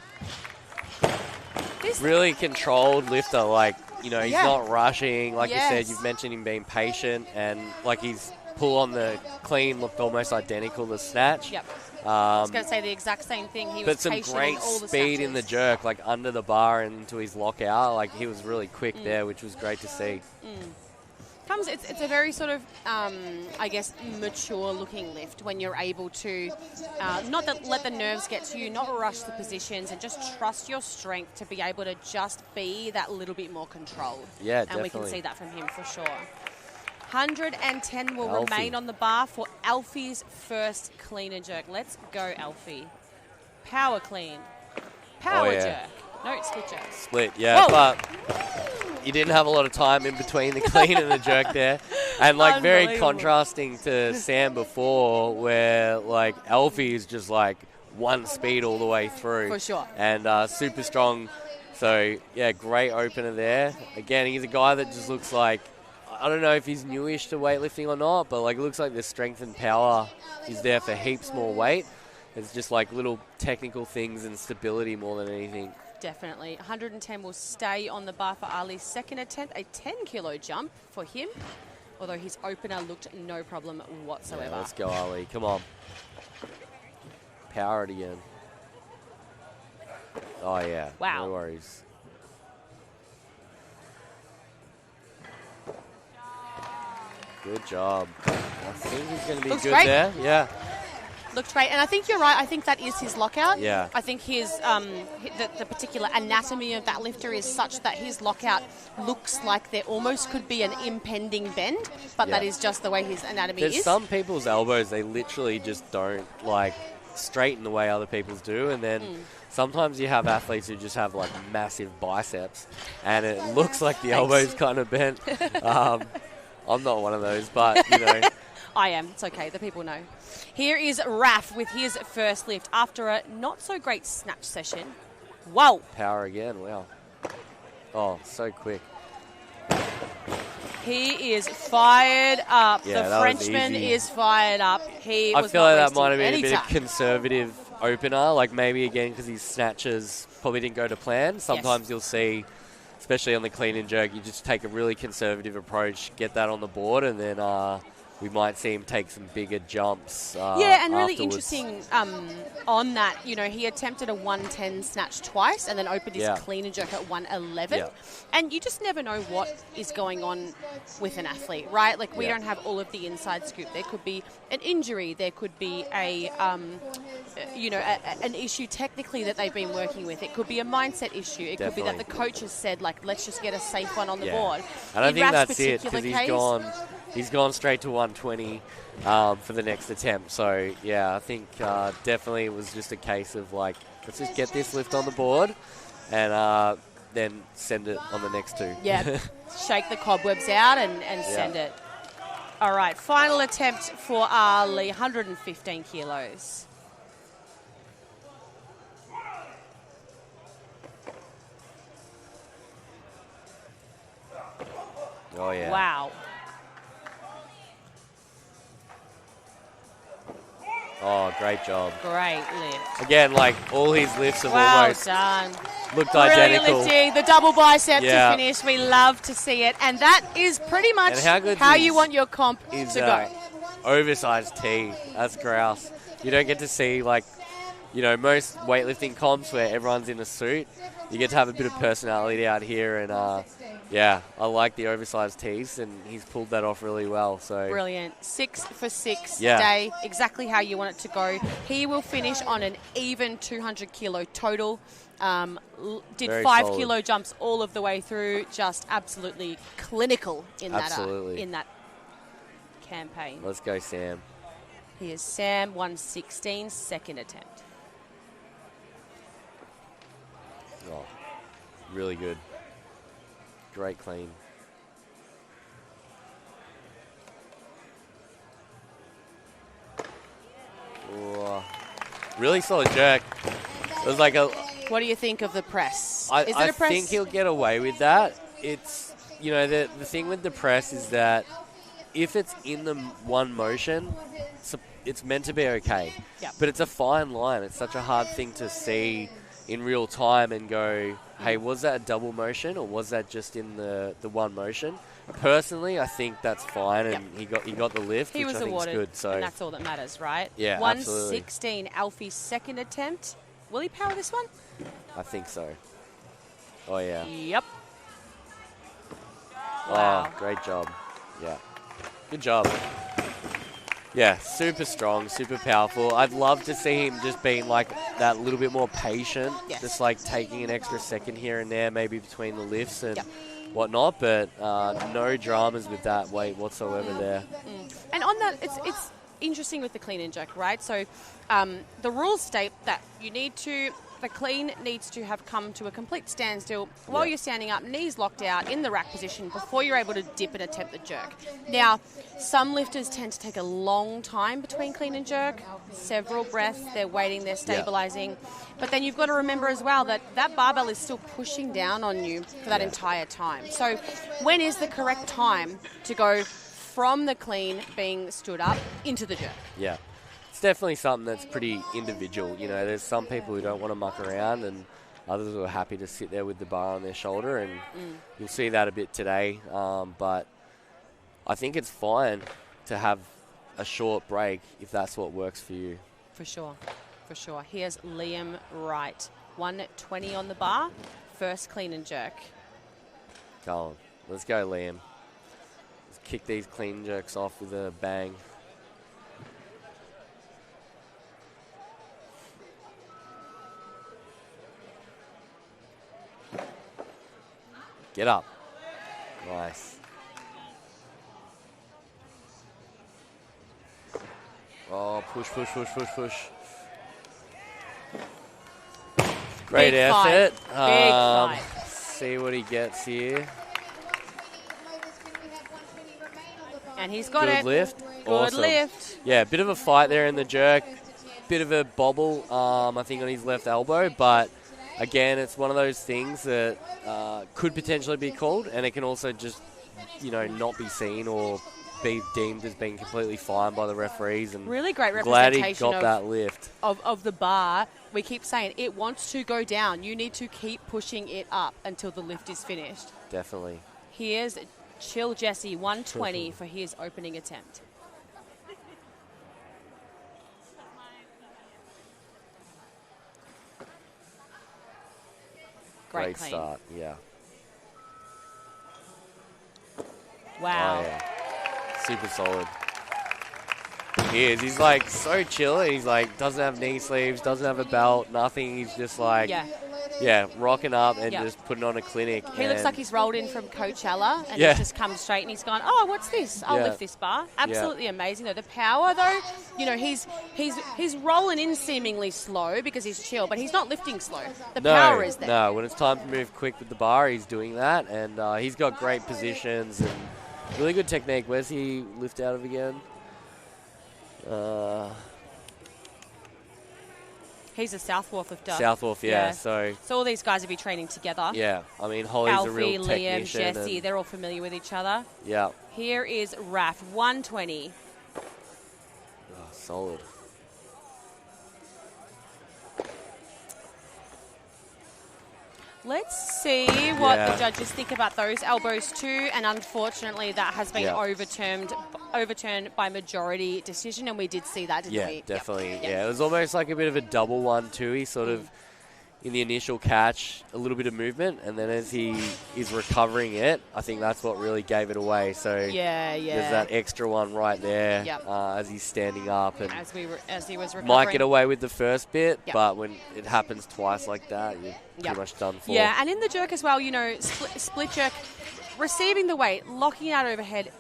Really controlled lifter, like, you know, he's not rushing. Like you said, you've mentioned him being patient, and like his pull on the clean looked almost identical to Snatch. Yep. I was going to say the exact same thing. He was some patient great in all the speed in the snatches. jerk, like under the bar and into his lockout. Like he was really quick there, which was great to see. It's a very sort of, I guess, mature-looking lift when you're able to not let the nerves get to you, not rush the positions, and just trust your strength to be able to just be that little bit more controlled. Yeah, and we can see that from him for sure. 110 will remain on the bar for Alfie's first clean and jerk. Let's go, Alfie. Power clean. Power jerk. No, split jerk. Split, yeah, Whoa. but you didn't have a lot of time in between the clean and the jerk there. And, like, very contrasting to Sam before, where, like, Alfie is just, like, one speed all the way through. For sure. And super strong. So, yeah, great opener there. Again, he's a guy that just looks like, I don't know if he's newish to weightlifting or not, but, like, it looks like the strength and power is there for heaps more weight. It's just, like, little technical things and stability more than anything. Definitely. 110 will stay on the bar for Ali's second attempt, a 10-kilo jump for him, although his opener looked no problem whatsoever. Yeah, let's go, Ali. Come on. Power it again. Oh, yeah. Wow. No worries. Good job. I think he's going to be Looks good great. there. Yeah. Looked great, and I think you're right. I think that is his lockout. Yeah. I think his the particular anatomy of that lifter is such that his lockout looks like there almost could be an impending bend, but that is just the way his anatomy There's is. some people's elbows, they literally just don't, like, straighten the way other people's do, and then sometimes you have athletes who just have, like, massive biceps, and it looks like the elbow's kind of bent. I'm not one of those, but, you know. I am. It's okay. The people know. Here is Raf with his first lift after a not-so-great snatch session. Whoa. Power again. Wow. Oh, so quick. He is fired up. Yeah, the Frenchman is fired up. I feel like that might have been a bit of conservative opener, like maybe again because his snatches probably didn't go to plan. Sometimes you'll see, especially on the clean and jerk, you just take a really conservative approach, get that on the board, and then we might see him take some bigger jumps. Yeah, and really afterwards. interesting on that, you know, he attempted a 110 snatch twice and then opened his clean and jerk at 111. Yeah. And you just never know what is going on with an athlete, right? Like, we don't have all of the inside scoop. There could be an injury. There could be an issue technically that they've been working with. It could be a mindset issue. It could be that the coach has said, like, let's just get a safe one on the board. And I In think Raf's that's it, because he's gone straight to 120 for the next attempt. So, yeah, I think definitely it was just a case of, like, let's just get this lift on the board and then send it on the next two. Yeah, shake the cobwebs out and send it. All right, final attempt for Ali, 115 kilos. Oh, yeah. Wow. Oh, great job. Great lift. Again, like, all his lifts have Well almost done. looked Brilliant identical. lifting. The double bicep Yeah. to finish. We love to see it. And that is pretty much how you want your comp to go. Oversized tee. That's grouse. You don't get to see, like, you know, most weightlifting comps where everyone's in a suit. You get to have a bit of personality out here, and Yeah, I like the oversized tees, and he's pulled that off really well. So Brilliant. 6 for 6 Yeah. day, exactly how you want it to go. He will finish on an even 200 kilo total. Did Very 5 solid. kilo jumps all of the way through. Just absolutely clinical in that campaign. Let's go, Sam. Here's Sam, 116, second attempt. Oh, really good. Great clean. Ooh, really solid jerk. It was like a. What do you think of the press? I Is it a press? think he'll get away with that. It's, the thing with the press is that if it's in the one motion, it's meant to be okay. Yep. But it's a fine line. It's such a hard thing to see in real time and go, hey, was that a double motion or was that just in the one motion? Personally, I think that's fine, and he got the lift, He which was I think is awarded, good. So and that's all that matters, right? Yeah, 116, Alfie's second attempt. Will he power this one? I think so. Oh yeah. Yep. Oh, great job. Yeah. Good job. Yeah, super strong, super powerful. I'd love to see him just being like that little bit more patient, just like taking an extra second here and there, maybe between the lifts and whatnot, but no dramas with that weight whatsoever there. And on that, it's interesting with the clean and jerk, right? So the rules state that the clean needs to have come to a complete standstill while you're standing up, knees locked out in the rack position before you're able to dip and attempt the jerk. Now, some lifters tend to take a long time between clean and jerk, several breaths, they're waiting, they're stabilizing. But then you've got to remember as well that that barbell is still pushing down on you for that entire time. So when is the correct time to go from the clean being stood up into the jerk? Yeah. It's definitely something that's pretty individual. There's some people who don't want to muck around and others who are happy to sit there with the bar on their shoulder, and you'll see that a bit today. But I think it's fine to have a short break if that's what works for you. For sure. Here's Liam Wright. 120 on the bar, first clean and jerk. Go on. Let's go, Liam. Let's kick these clean jerks off with a bang. Get up. Nice. Oh, push. Great Big effort. Fight. See what he gets here. And he's got Good it. lift. Good Awesome. lift. Yeah, bit of a fight there in the jerk. Bit of a bobble, I think, on his left elbow. But, again, it's one of those things that could potentially be called, and it can also just, not be seen or be deemed as being completely fine by the referees. And really great glad representation he got that lift. Of the bar. We keep saying it wants to go down. You need to keep pushing it up until the lift is finished. Definitely. Here's Chill Jesse, 120 for his opening attempt. Great clean. Start, yeah. Wow. Oh, yeah. Super solid. He is. He's like so chill. He's like doesn't have knee sleeves, doesn't have a belt, nothing. He's just like rocking up and just putting on a clinic. He looks like he's rolled in from Coachella and he's just come straight and he's gone, oh, what's this? I'll lift this bar. Absolutely amazing though. The power though, he's rolling in seemingly slow because he's chill, but he's not lifting slow. The power is there. No, when it's time to move quick with the bar, he's doing that, and he's got great positions and really good technique. Where's he lift out of again? He's a South Wharf lifter. South Wharf, So all these guys will be training together. Yeah, I mean, Holly's Alfie, a real technician. Liam, Jesse, they're all familiar with each other. Yeah. Here is Raf, 120. Oh, solid. Let's see what the judges think about those elbows too, and unfortunately that has been overturned by majority decision, and we did see that, didn't we? Yeah, definitely. Yeah, it was almost like a bit of a double one too. He sort of in the initial catch, a little bit of movement, and then as he is recovering it, I think that's what really gave it away. So there's that extra one right there as he's standing up, and as he was recovering. Might get away with the first bit, but when it happens twice like that, you're pretty much done for. Yeah, and in the jerk as well, you know, split jerk, receiving the weight, locking out overhead.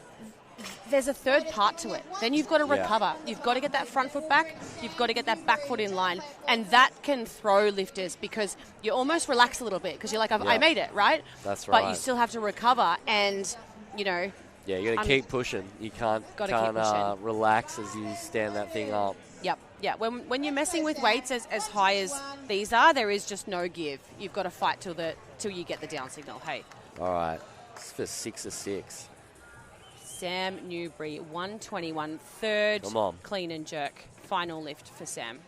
There's a third part to it. Then you've got to recover. You've got to get that front foot back. You've got to get that back foot in line. And that can throw lifters because you almost relax a little bit because you're like, I made it, right? That's right. But you still have to recover and, you know. Yeah, you got to keep pushing. You can't relax as you stand that thing up. Yep. Yeah. When you're messing with weights as high as these are, there is just no give. You've got to fight till you get the down signal. Hey. All right. This is for 6 of 6. Sam Newbury, 121, third clean and jerk. Final lift for Sam.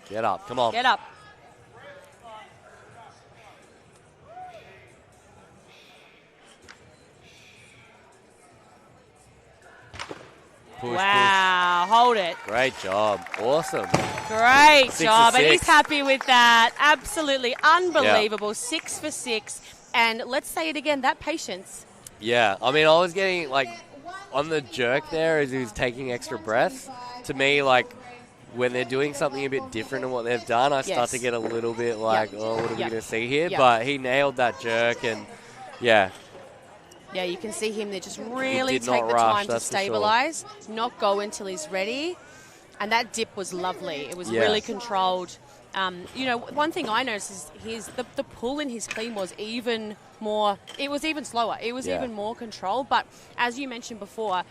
Get up, come on. Get up. Push, wow, hold it. Great job. Awesome. Great job. And he's happy with that. Absolutely unbelievable. 6 for 6. And let's say it again, that patience. Yeah, I mean, I was getting, like, on the jerk there as he was taking extra breaths. To me, like, when they're doing something a bit different than what they've done, I start to get a little bit like, oh, what are we going to see here? But he nailed that jerk and, yeah, you can see him there just really take the time to stabilize, not go until he's ready. And that dip was lovely. It was really controlled. You know, one thing I noticed is the pull in his clean was even more, it was even slower. It was even more controlled. But as you mentioned before,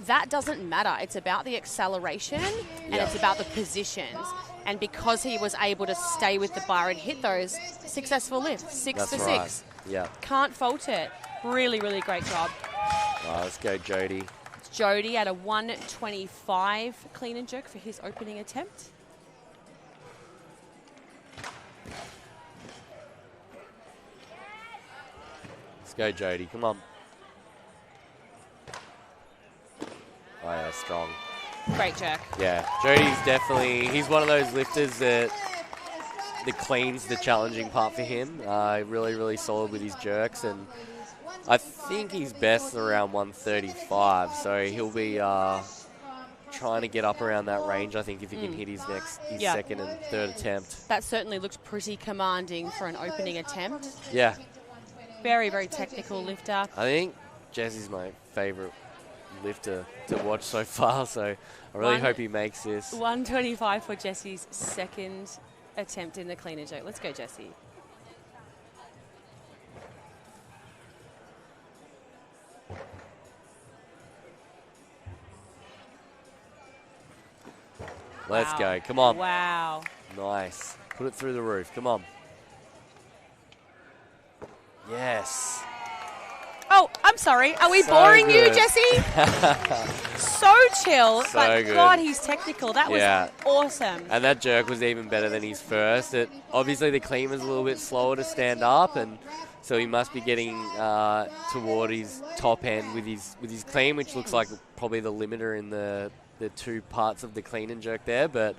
that doesn't matter. It's about the acceleration and it's about the positions. And because he was able to stay with the bar and hit those, successful lifts, 6 for 6. Yeah. Can't fault it. Really, really great job. All right, let's go, Jody. It's Jody at a 125 clean and jerk for his opening attempt. Let's go, Jody. Come on. Oh, yeah, strong. Great jerk. Yeah, Jody's definitely, he's one of those lifters that the clean's the challenging part for him. Really, really solid with his jerks, and I think he's best around 135, so he'll be trying to get up around that range, I think, if he can hit his second and third attempt. That certainly looked pretty commanding for an opening attempt. Yeah. Very, very technical lifter. I think Jesse's my favourite lifter to watch so far, so I really hope he makes this. 125 for Jesse's second attempt in the clean and jerk. Let's go, Jesse. Let's go. Come on. Wow. Nice. Put it through the roof. Come on. Yes. Oh, I'm sorry. Are we boring you, Jesse? So chill, but good. God, he's technical. That was awesome. And that jerk was even better than his first. Obviously, the clean was a little bit slower to stand up, and so he must be getting toward his top end with his clean, which looks like probably the limiter in the two parts of the clean and jerk there, but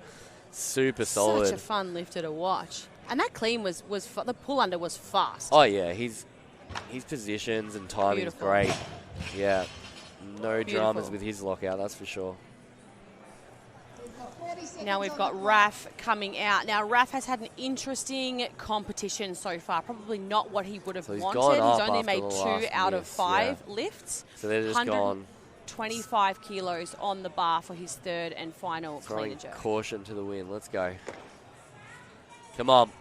super solid. Such a fun lifter to watch. And that clean was the pull under was fast. Oh yeah, his positions and timing is great. Yeah, no dramas with his lockout, that's for sure. Now we've got Raf coming out. Now Raf has had an interesting competition so far. Probably not what he would have wanted. He's only made 2 out of 5 lifts. So they're just gone. 25 kilos on the bar for his third and final clean and jerk. Caution to the wind. Let's go. Come on.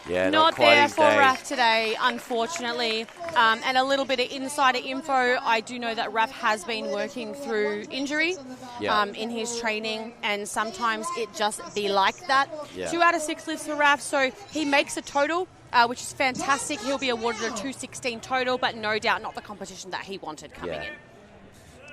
Yeah, not there for Raf today, unfortunately. And a little bit of insider info. I do know that Raf has been working through injury in his training, and sometimes it just be like that. 2 out of 6 lifts for Raf, so he makes a total, which is fantastic. He'll be awarded a 216 total, but no doubt not the competition that he wanted coming in.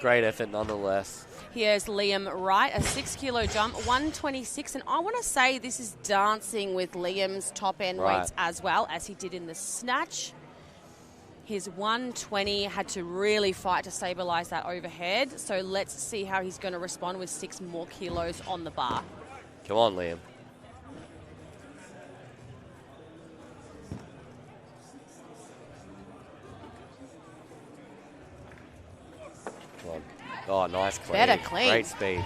Great effort nonetheless. Here's Liam Wright, a 6 kilo jump, 126. And I want to say this is dancing with Liam's top end weights as well, as he did in the snatch. His 120 had to really fight to stabilize that overhead. So let's see how he's going to respond with 6 more kilos on the bar. Come on, Liam. Come on. Oh, nice clean. Better clean. Great speed.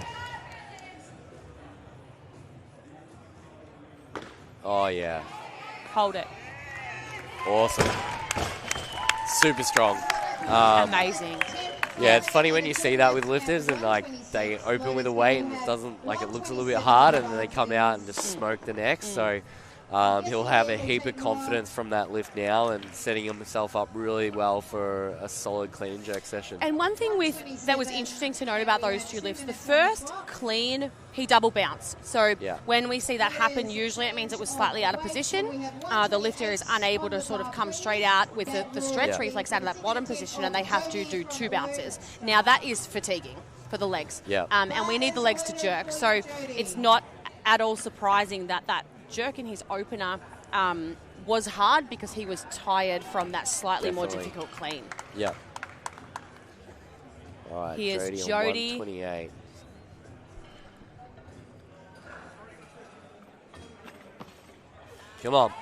Oh, yeah. Hold it. Awesome. Super strong. Amazing. Yeah, it's funny when you see that with lifters and like they open with a weight and it doesn't, like, it looks a little bit hard, and then they come out and just smoke the next. So he'll have a heap of confidence from that lift now and setting himself up really well for a solid clean and jerk session. And one thing that was interesting to note about those two lifts, the first clean, he double bounced. So when we see that happen, usually it means it was slightly out of position. The lifter is unable to sort of come straight out with the stretch reflex out of that bottom position, and they have to do 2 bounces. Now that is fatiguing for the legs. And we need the legs to jerk. So it's not at all surprising that that jerk in his opener was hard, because he was tired from that slightly more difficult clean. All right, here's Jody. 128. Come on.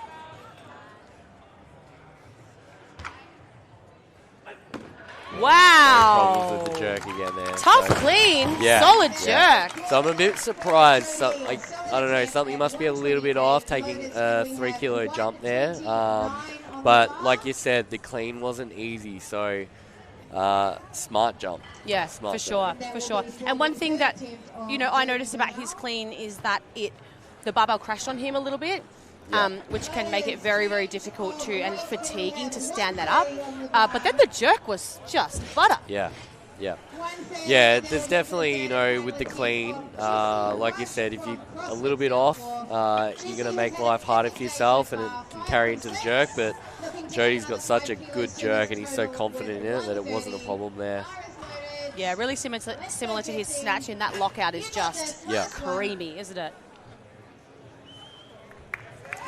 Wow. No problems with the jerk again there. Tough clean. Solid jerk. So I'm a bit surprised. So, like, I don't know, something must be a little bit off taking a 3 kilo jump there. But like you said, the clean wasn't easy. So smart jump. Yeah, smart for jump. sure, for sure. And one thing that, I noticed about his clean is that the barbell crashed on him a little bit. Which can make it very, very difficult and fatiguing to stand that up. But then the jerk was just butter. Yeah, there's definitely, with the clean, like you said, if you're a little bit off, you're going to make life harder for yourself, and it can carry into the jerk. But Jody's got such a good jerk, and he's so confident in it that it wasn't a problem there. Yeah, really similar to his snatch, and that lockout is just creamy, isn't it?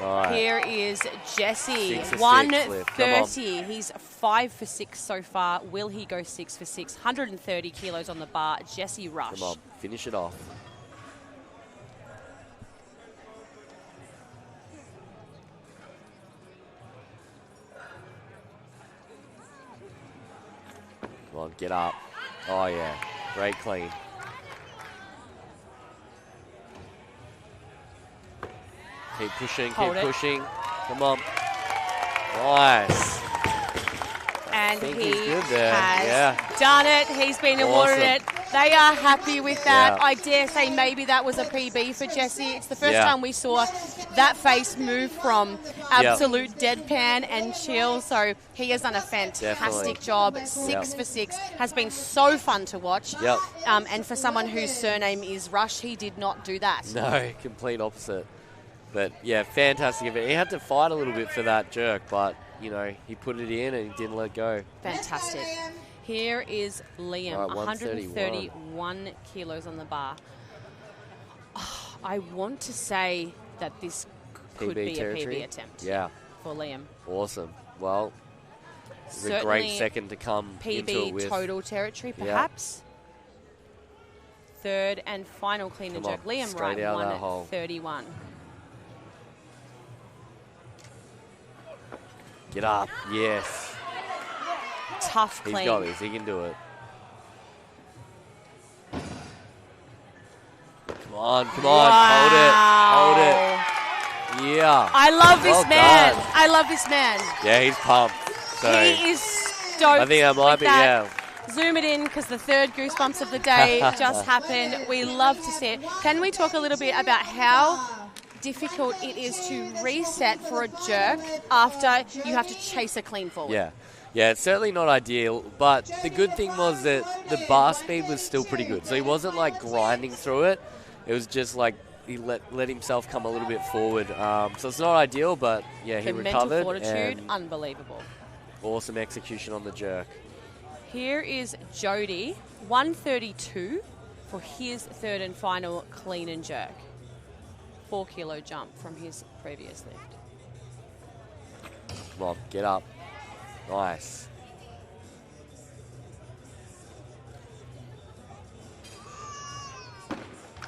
Right. Here is Jesse, 6 for 6 130. He's 5 for 6 so far. Will he go 6 for 6? 130 kilos on the bar. Jesse Rush. Come on, finish it off. Come on, get up. Oh, yeah. Great clean. Keep pushing, keep pushing. Come on. Nice. And he good there. has done it. He's been awarded it. They are happy with that. I dare say maybe that was a PB for Jesse. It's the first time we saw that face move from absolute deadpan and chill. So he has done a fantastic job. 6 for 6. Has been so fun to watch. And for someone whose surname is Rush, he did not do that. No, complete opposite. But, yeah, fantastic event. He had to fight a little bit for that jerk, but, he put it in and he didn't let go. Fantastic. Here is Liam, 131 kilos on the bar. Oh, I want to say that this could be territory. a PB attempt for Liam. Awesome. Well, it's a great second to come into it with. PB total territory, perhaps. Third and final clean and jerk. Liam Wright, 131. Get up. Yes. Tough clean. He's got this. He can do it. Come on. Come on. Wow. Hold it. Yeah. I love this man. Done. I love this man. Yeah, he's pumped. So he is stoked. I think that might be, Zoom it in, because the third Goosebumps of the day just happened. We love to see it. Can we talk a little bit about how difficult it is to reset for a jerk after you have to chase a clean forward? Yeah, it's certainly not ideal, but the good thing was that the bar speed was still pretty good. So he wasn't like grinding through it. It was just like he let himself come a little bit forward. So it's not ideal, but yeah, he recovered. Mental fortitude, unbelievable. Awesome execution on the jerk. Here is Jody, 132 for his third and final clean and jerk. 4 kilo jump from his previous lift. Come on, get up. Nice.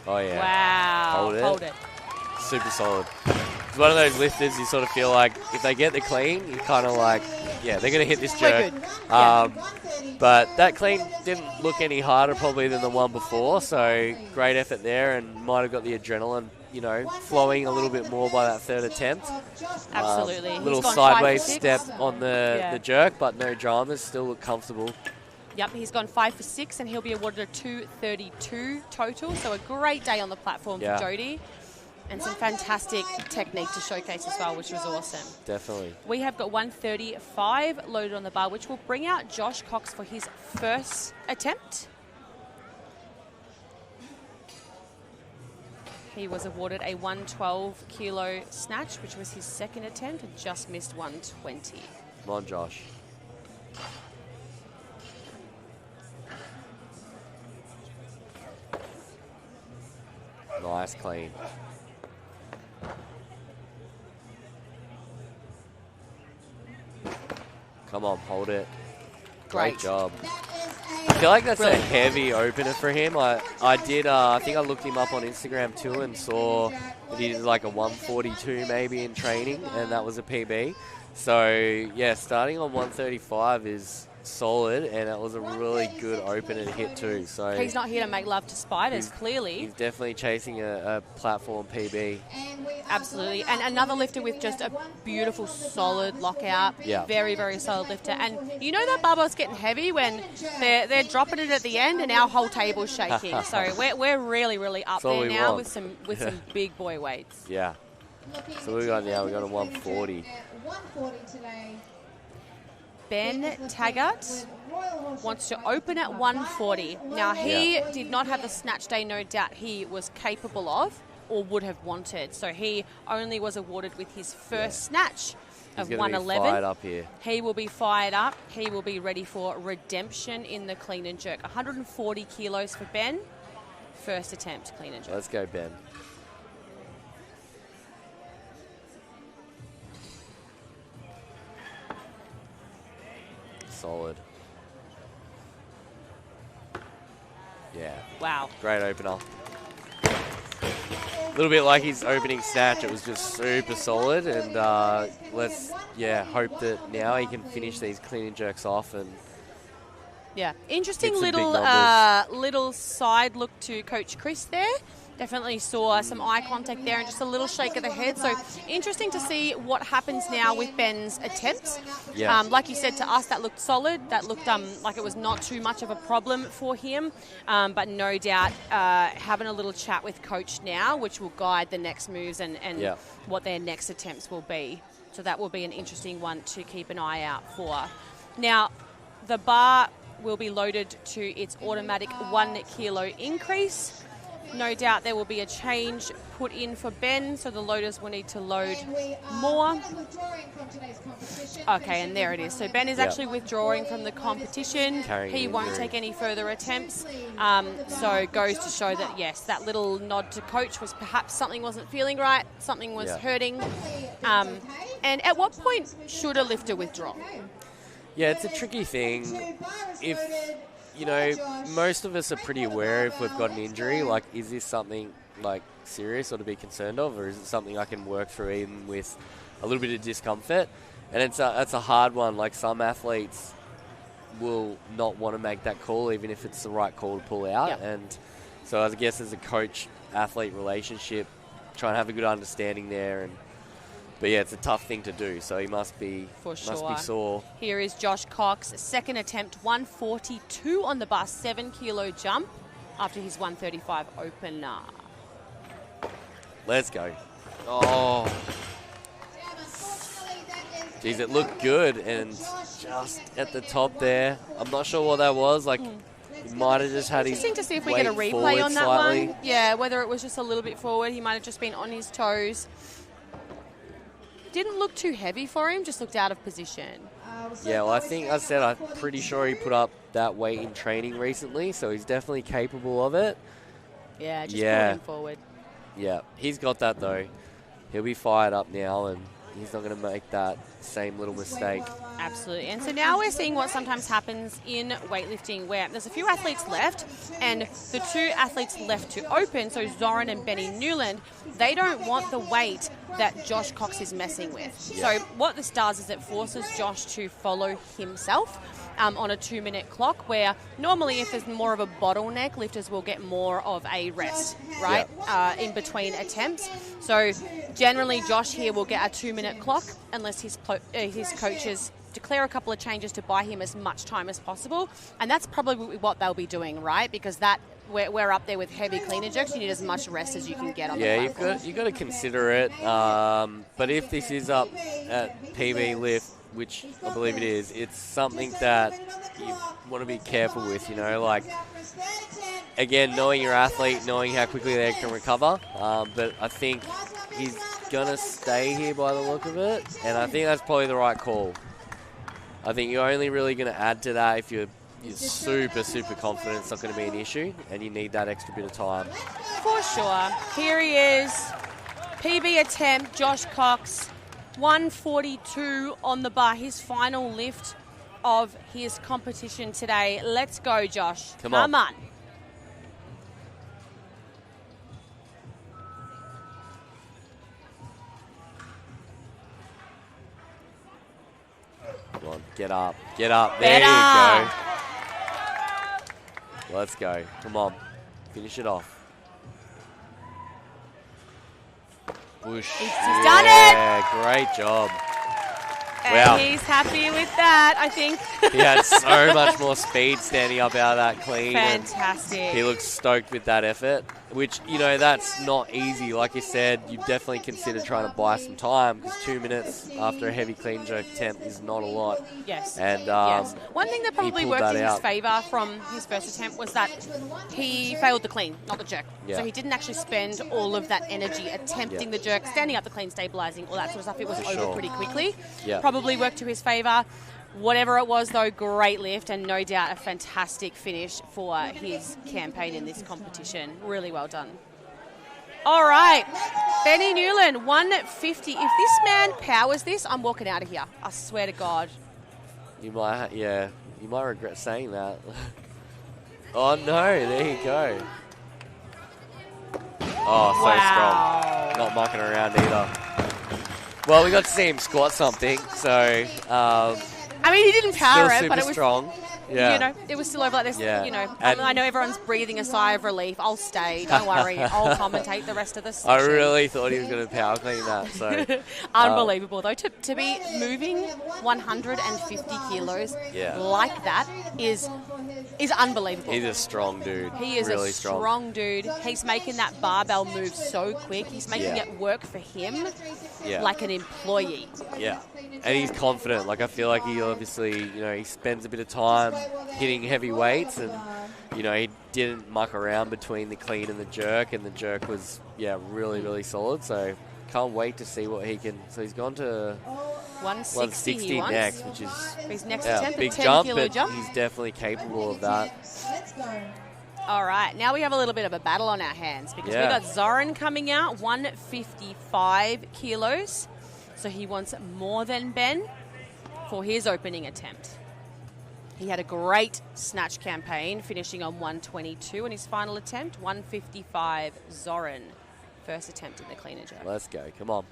Oh, yeah. Wow. Hold it. Super solid. It's one of those lifters you sort of feel like if they get the clean, you're kind of like, yeah, they're going to hit this jerk. But that clean didn't look any harder probably than the one before, so great effort there and might have got the adrenaline, you know, flowing a little bit more by that third attempt. Absolutely. Little sideways step on the jerk, but no dramas, still look comfortable. Yep, he's gone 5 for 6 and he'll be awarded a 232 total, so a great day on the platform for Jody. And some fantastic technique to showcase as well, which was awesome. Definitely. We have got 135 loaded on the bar, which will bring out Josh Cox for his first attempt. He was awarded a 112 kilo snatch, which was his second attempt, and just missed 120. Come on, Josh. Nice clean. Come on, hold it. Great job. I feel like that's a heavy opener for him. I think I looked him up on Instagram too and saw that he did like a 142 maybe in training, and that was a PB. So yeah, starting on 135 is solid, and it was a really good opener to hit too. So he's not here to make love to spiders, clearly. He's definitely chasing a platform PB. Absolutely. And another lifter with just a beautiful, solid lockout. Yeah. Very, very solid lifter. And you know that barbell's getting heavy when they're dropping it at the end and our whole table's shaking. So we're really, really up there now with some big boy weights. Yeah. So we got a 140. 140 today. Ben Taggart wants to open at 140. Now, he did not have the snatch day, no doubt he was capable of or would have wanted. So he only was awarded with his first snatch of 111. Fired up here. He will be fired up. He will be ready for redemption in the clean and jerk. 140 kilos for Ben. First attempt, clean and jerk. Let's go, Ben. Solid. Yeah. Wow. Great opener. A little bit like his opening snatch. It was just super solid, and let's hope that now he can finish these clean and jerks off and interesting little side look to Coach Chris there. Definitely saw some eye contact there and just a little shake of the head. So interesting to see what happens now with Ben's attempts. Yeah. Like you said to us, that looked solid. That looked like it was not too much of a problem for him. But no doubt having a little chat with Coach now, which will guide the next moves and what their next attempts will be. So that will be an interesting one to keep an eye out for. Now, the bar will be loaded to its automatic 1 kilo increase. No doubt there will be a change put in for Ben, so the loaders will need to load more. Okay, and there it is. So Ben is actually withdrawing from the competition. He won't take any further attempts. So it goes to show that, yes, that little nod to Coach was perhaps something wasn't feeling right, something was hurting. And at what point should a lifter withdraw? Yeah, it's a tricky thing. If... You know, most of us are pretty aware if we've got an injury, like, is this something, like, serious or to be concerned of, or is it something I can work through even with a little bit of discomfort? And it's a hard one. Like, some athletes will not want to make that call, even if it's the right call to pull out. And so I guess as a coach-athlete relationship, try and have a good understanding there. But yeah, it's a tough thing to do, so he must be sore. Here is Josh Cox, second attempt, 142 on the bar, 7 kilo jump after his 135 opener. Let's go. Oh. Geez, it looked good, and just at the top there, I'm not sure what that was. Like, he might have just had his interesting to see if we get a replay on that one. Yeah, whether it was just a little bit forward, he might have just been on his toes. didn't look too heavy for him, just looked out of position. Yeah, well, I'm pretty sure he put up that weight in training recently, so he's definitely capable of it. Yeah, just pull him forward. Yeah, he's got that though. He'll be fired up now, and he's not going to make that same little mistake. Absolutely. And so now we're seeing what sometimes happens in weightlifting, where there's a few athletes left, and the two athletes left to open, so Zoran and Benny Newland, they don't want the weight that Josh Cox is messing with. Yeah. So what this does is it forces Josh to follow himself on a 2-minute clock, where normally if there's more of a bottleneck, lifters will get more of a rest, right, in between attempts. So generally Josh here will get a 2-minute clock unless his coaches declare a couple of changes to buy him as much time as possible, and that's probably what they'll be doing, right? Because that we're up there with heavy clean and jerks. You need as much rest as you can get on the platform. you've got to consider it. But if this is up at PB lift, which I believe it is, it's something that you want to be careful with, you know, like, again, knowing your athlete, knowing how quickly they can recover. But I think he's going to stay here by the look of it, and I think that's probably the right call. I think you're only really going to add to that if you're super, super confident it's not going to be an issue, and you need that extra bit of time. For sure. Here he is. PB attempt, Josh Cox. 142 on the bar, his final lift of his competition today. Let's go, Josh. Come on. on. Come on, get up. Get up. Better. There you go. Let's go. Come on. Finish it off. Whoosh. He's done it. Yeah, great job. And Wow. he's happy with that, I think. He had so much more speed standing up out of that clean. and Fantastic. He looks stoked with that effort, which, you know, that's not easy. Like you said, you definitely consider trying to buy some time, because 2 minutes after a heavy clean jerk attempt is not a lot. Yes. And yes. One thing that probably pulled worked that in his out. favour from his first attempt was that he failed the clean, not the jerk. Yeah. So he didn't actually spend all of that energy attempting the jerk, standing up the clean, stabilising, all that sort of stuff. It was For over sure. pretty quickly. Yeah. Probably worked to his favour. Whatever it was, though, great lift, and no doubt a fantastic finish for his campaign in this competition. Really well done. All right, Benny Newland, 150. If this man powers this, I'm walking out of here. I swear to God. You might regret saying that. Oh no, there you go. Oh, so Wow. strong. Not mucking around either. Well, we got to see him squat something, so I mean, he didn't power still it, super but it was strong. Yeah. You know, it was still over like this. Yeah. You know, And- I know everyone's breathing a sigh of relief. I'll stay. Don't worry. I'll commentate the rest of the I session. really thought he was going to power clean that. So Unbelievable, though. To be moving 150 kilos Yeah. like that is unbelievable. He's a strong dude. He is really a strong dude. He's making that barbell move so quick. He's making it work for him Yeah. like an employee. Yeah. And he's confident. Like, I feel like he obviously, you know, he spends a bit of time hitting heavy weights, and, you know, he didn't muck around between the clean and the jerk was, really, really solid. So can't wait to see what he can. So he's gone to 160 he wants. next, which is His next attempt, a big 10 jump, kilo but jump. he's definitely capable of that. All right, now we have a little bit of a battle on our hands, because Yeah. we've got Zoran coming out, 155 kilos. So he wants more than Ben for his opening attempt. He had a great snatch campaign, finishing on 122 in his final attempt. 155, Zoran. First attempt in the clean and jerk. Let's go. Come on.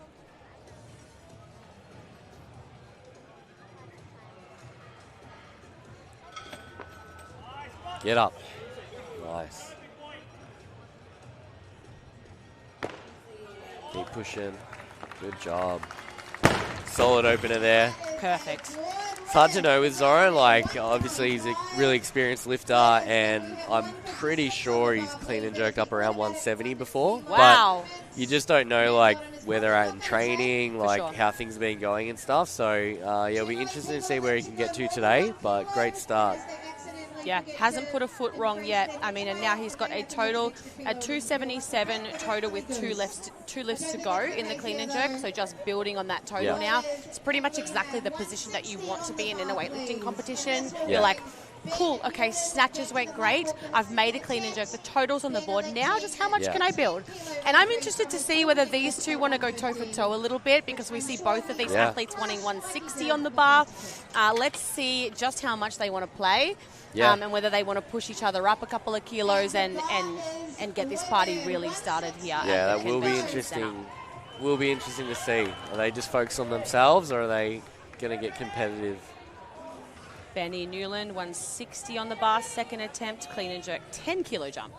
Get up. Nice. Keep pushing. Good job. Solid opener there. Perfect. It's hard to know with Zoran. Like, obviously he's a really experienced lifter, and I'm pretty sure he's clean and jerked up around 170 before. Wow. But you just don't know, like, where they're at in training, like, sure. how things have been going and stuff. So, it'll be interesting to see where he can get to today, but great start. Yeah, hasn't put a foot wrong yet. I mean, and now he's got a total, a 277 total with two lifts to go in the clean and jerk. So just building on that total now. It's pretty much exactly the position that you want to be in a weightlifting competition. You're like, cool, okay, snatches went great. I've made a clean and jerk. The total's on the board. Now just how much can I build? And I'm interested to see whether these two want to go toe for toe a little bit, because we see both of these athletes wanting 160 on the bar. Let's see just how much they want to play. And whether they want to push each other up a couple of kilos and get this party really started here. Yeah, that will be interesting. Center. Will be interesting to see. Are they just focused on themselves, or are they going to get competitive? Benny Newland, 160 on the bar, second attempt, clean and jerk, 10 kilo jump.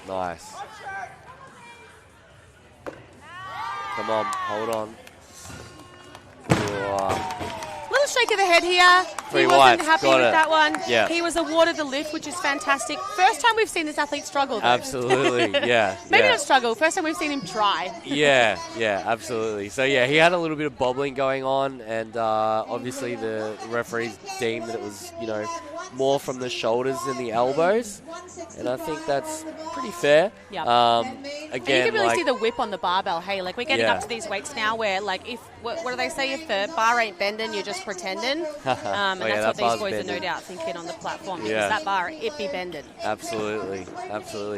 Nice. Come on, hold on. Little shake of the head here. He wasn't happy with that one. Yeah. He was awarded the lift, which is fantastic. First time we've seen this athlete struggle, though. Absolutely, yeah. Maybe not struggle. First time we've seen him try. Yeah, absolutely. So, yeah, he had a little bit of bobbling going on, and obviously the referees deemed that it was, more from the shoulders than the elbows, and I think that's pretty fair. Yeah. Again, and you can really see the whip on the barbell. Hey, we're getting up to these weights now where, if what do they say? If the bar ain't bending, you're just pretending. And that's what these boys are no doubt thinking on the platform. Because that bar, it be bending. Absolutely.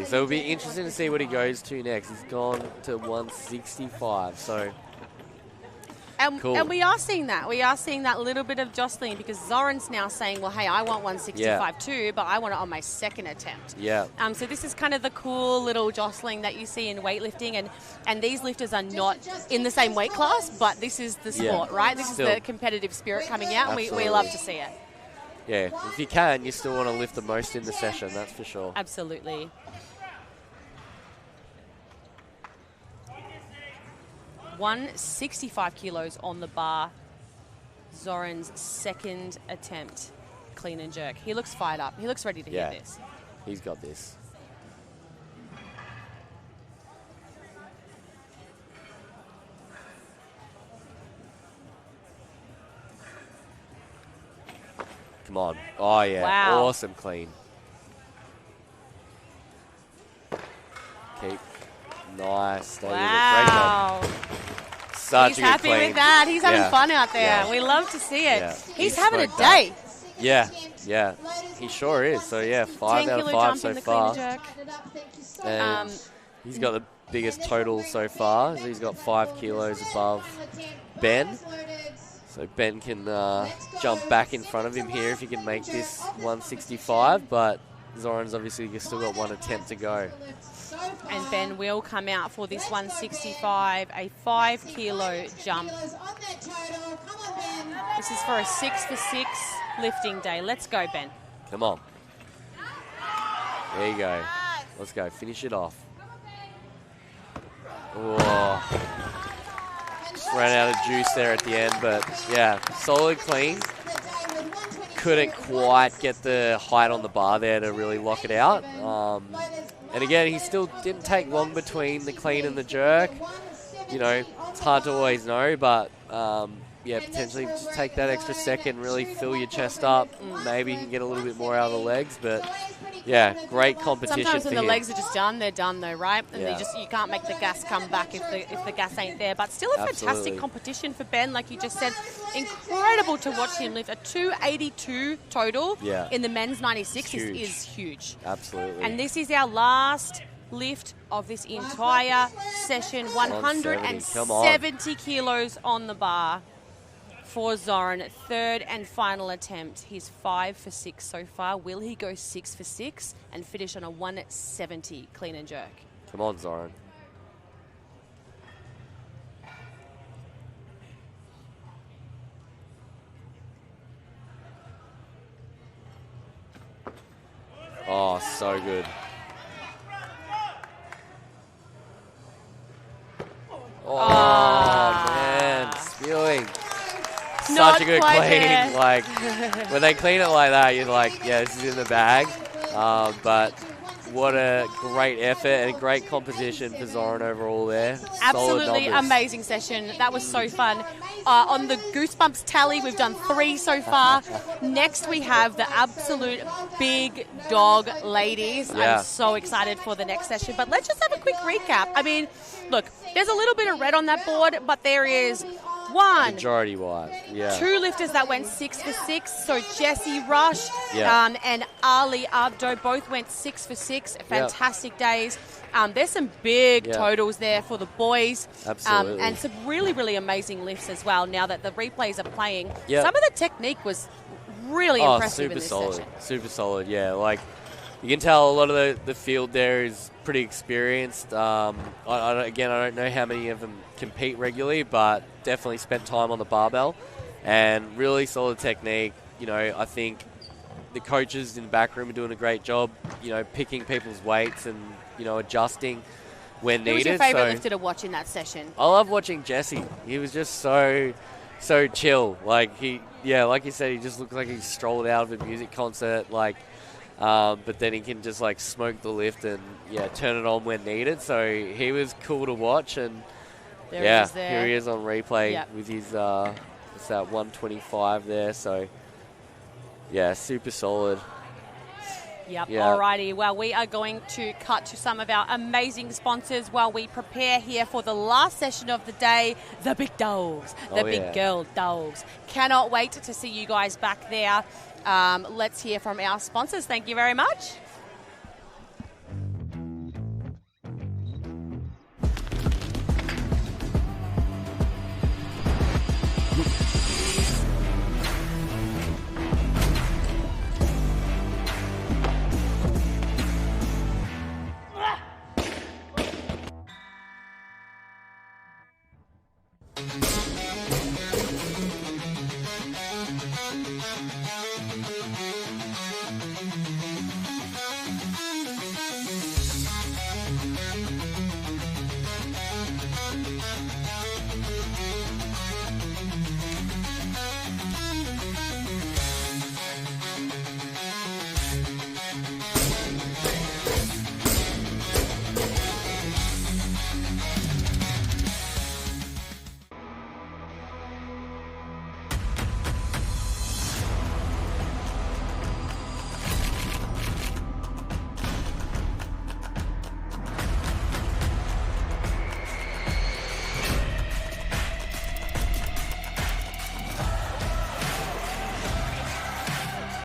So it'll be interesting to see what he goes to next. He's gone to 165. So. Cool. And we are seeing that. We are seeing that little bit of jostling, because Zoran's now saying, well, hey, I want 165 too, but I want it on my second attempt. Yeah. So this is kind of the cool little jostling that you see in weightlifting, and these lifters are not in the same weight class, but this is the sport, right? This is the competitive spirit coming out, and we love to see it. Yeah, if you can, you still want to lift the most in the session, that's for sure. Absolutely. 165 kilos on the bar. Zoran's second attempt, clean and jerk. He looks fired up. He looks ready to hit this. He's got this. Come on. Oh, yeah. Wow. Awesome clean. Keep. Nice. Stay with it. Great job. Such He's a good happy clean. with that. He's having fun out there. We love to see it. He's having a day. Yeah. He sure is. So, 5 out of 5 so far. And he's got the biggest total so far. So he's got 5 kilos above Ben. So Ben can jump back in front of him here if he can make this 165. But Zoran's obviously still got one attempt to go. And Ben will come out for this 165, a 5 kilo jump. This is for a 6 for 6 lifting day. Let's go, Ben. Come on. There you go. Let's go. Finish it off. Oh. Ran out of juice there at the end, but solid clean. Couldn't quite get the height on the bar there to really lock it out. And again, he still didn't take long between the clean and the jerk. It's hard to always know, but potentially just take that extra second, really fill your chest up. Maybe you can get a little bit more out of the legs, but great competition. Sometimes when for the him. legs are just done, they're done though, right? And you can't make the gas come back if the gas ain't there. But still a fantastic competition for Ben, like you just said. Incredible to watch him lift a 282 total in the men's 96 is huge. Absolutely. And this is our last lift of this entire session. 170 kilos on the bar for Zoran. Third and final attempt. He's 5 for 6 so far. Will he go 6 for 6 and finish on a 170 clean and jerk? Come on, Zoran. Oh, so good. Oh, man. Spewing. Such a good clean. Like, when they clean it like that, you're like, this is in the bag. But what a great effort and a great competition for Zoran overall there. Solid Absolutely numbers. amazing session. That was so fun. On the Goosebumps tally, we've done 3 so far. Next, we have the absolute big dog ladies. Yeah. I'm so excited for the next session. But let's just have a quick recap. I mean, look, there's a little bit of red on that board, but there is Majority-wise, yeah. 2 lifters that went 6 for 6. So Jesse Rush Yeah. and Ali Abdo both went 6 for 6. Fantastic days. There's some big totals there for the boys. Absolutely. And some really, really amazing lifts as well now that the replays are playing. Yeah. Some of the technique was really impressive in this session. Super solid, yeah. Like, you can tell a lot of the field there is pretty experienced. I don't know how many of them compete regularly, but definitely spent time on the barbell and really solid technique. You know, I think the coaches in the back room are doing a great job, you know, picking people's weights and, you know, adjusting when needed. Who was your favourite lifter to watch in that session? I love watching Jesse. He was just so chill. Like, like you said, he just looked like he strolled out of a music concert. Like, but then he can just like smoke the lift and turn it on when needed. So he was cool to watch, and here he is on replay with his what's that, 125 there. So super solid. Yep. Alrighty. Well, we are going to cut to some of our amazing sponsors while we prepare here for the last session of the day. The big dogs, the big girl dogs. Cannot wait to see you guys back there. Let's hear from our sponsors. Thank you very much.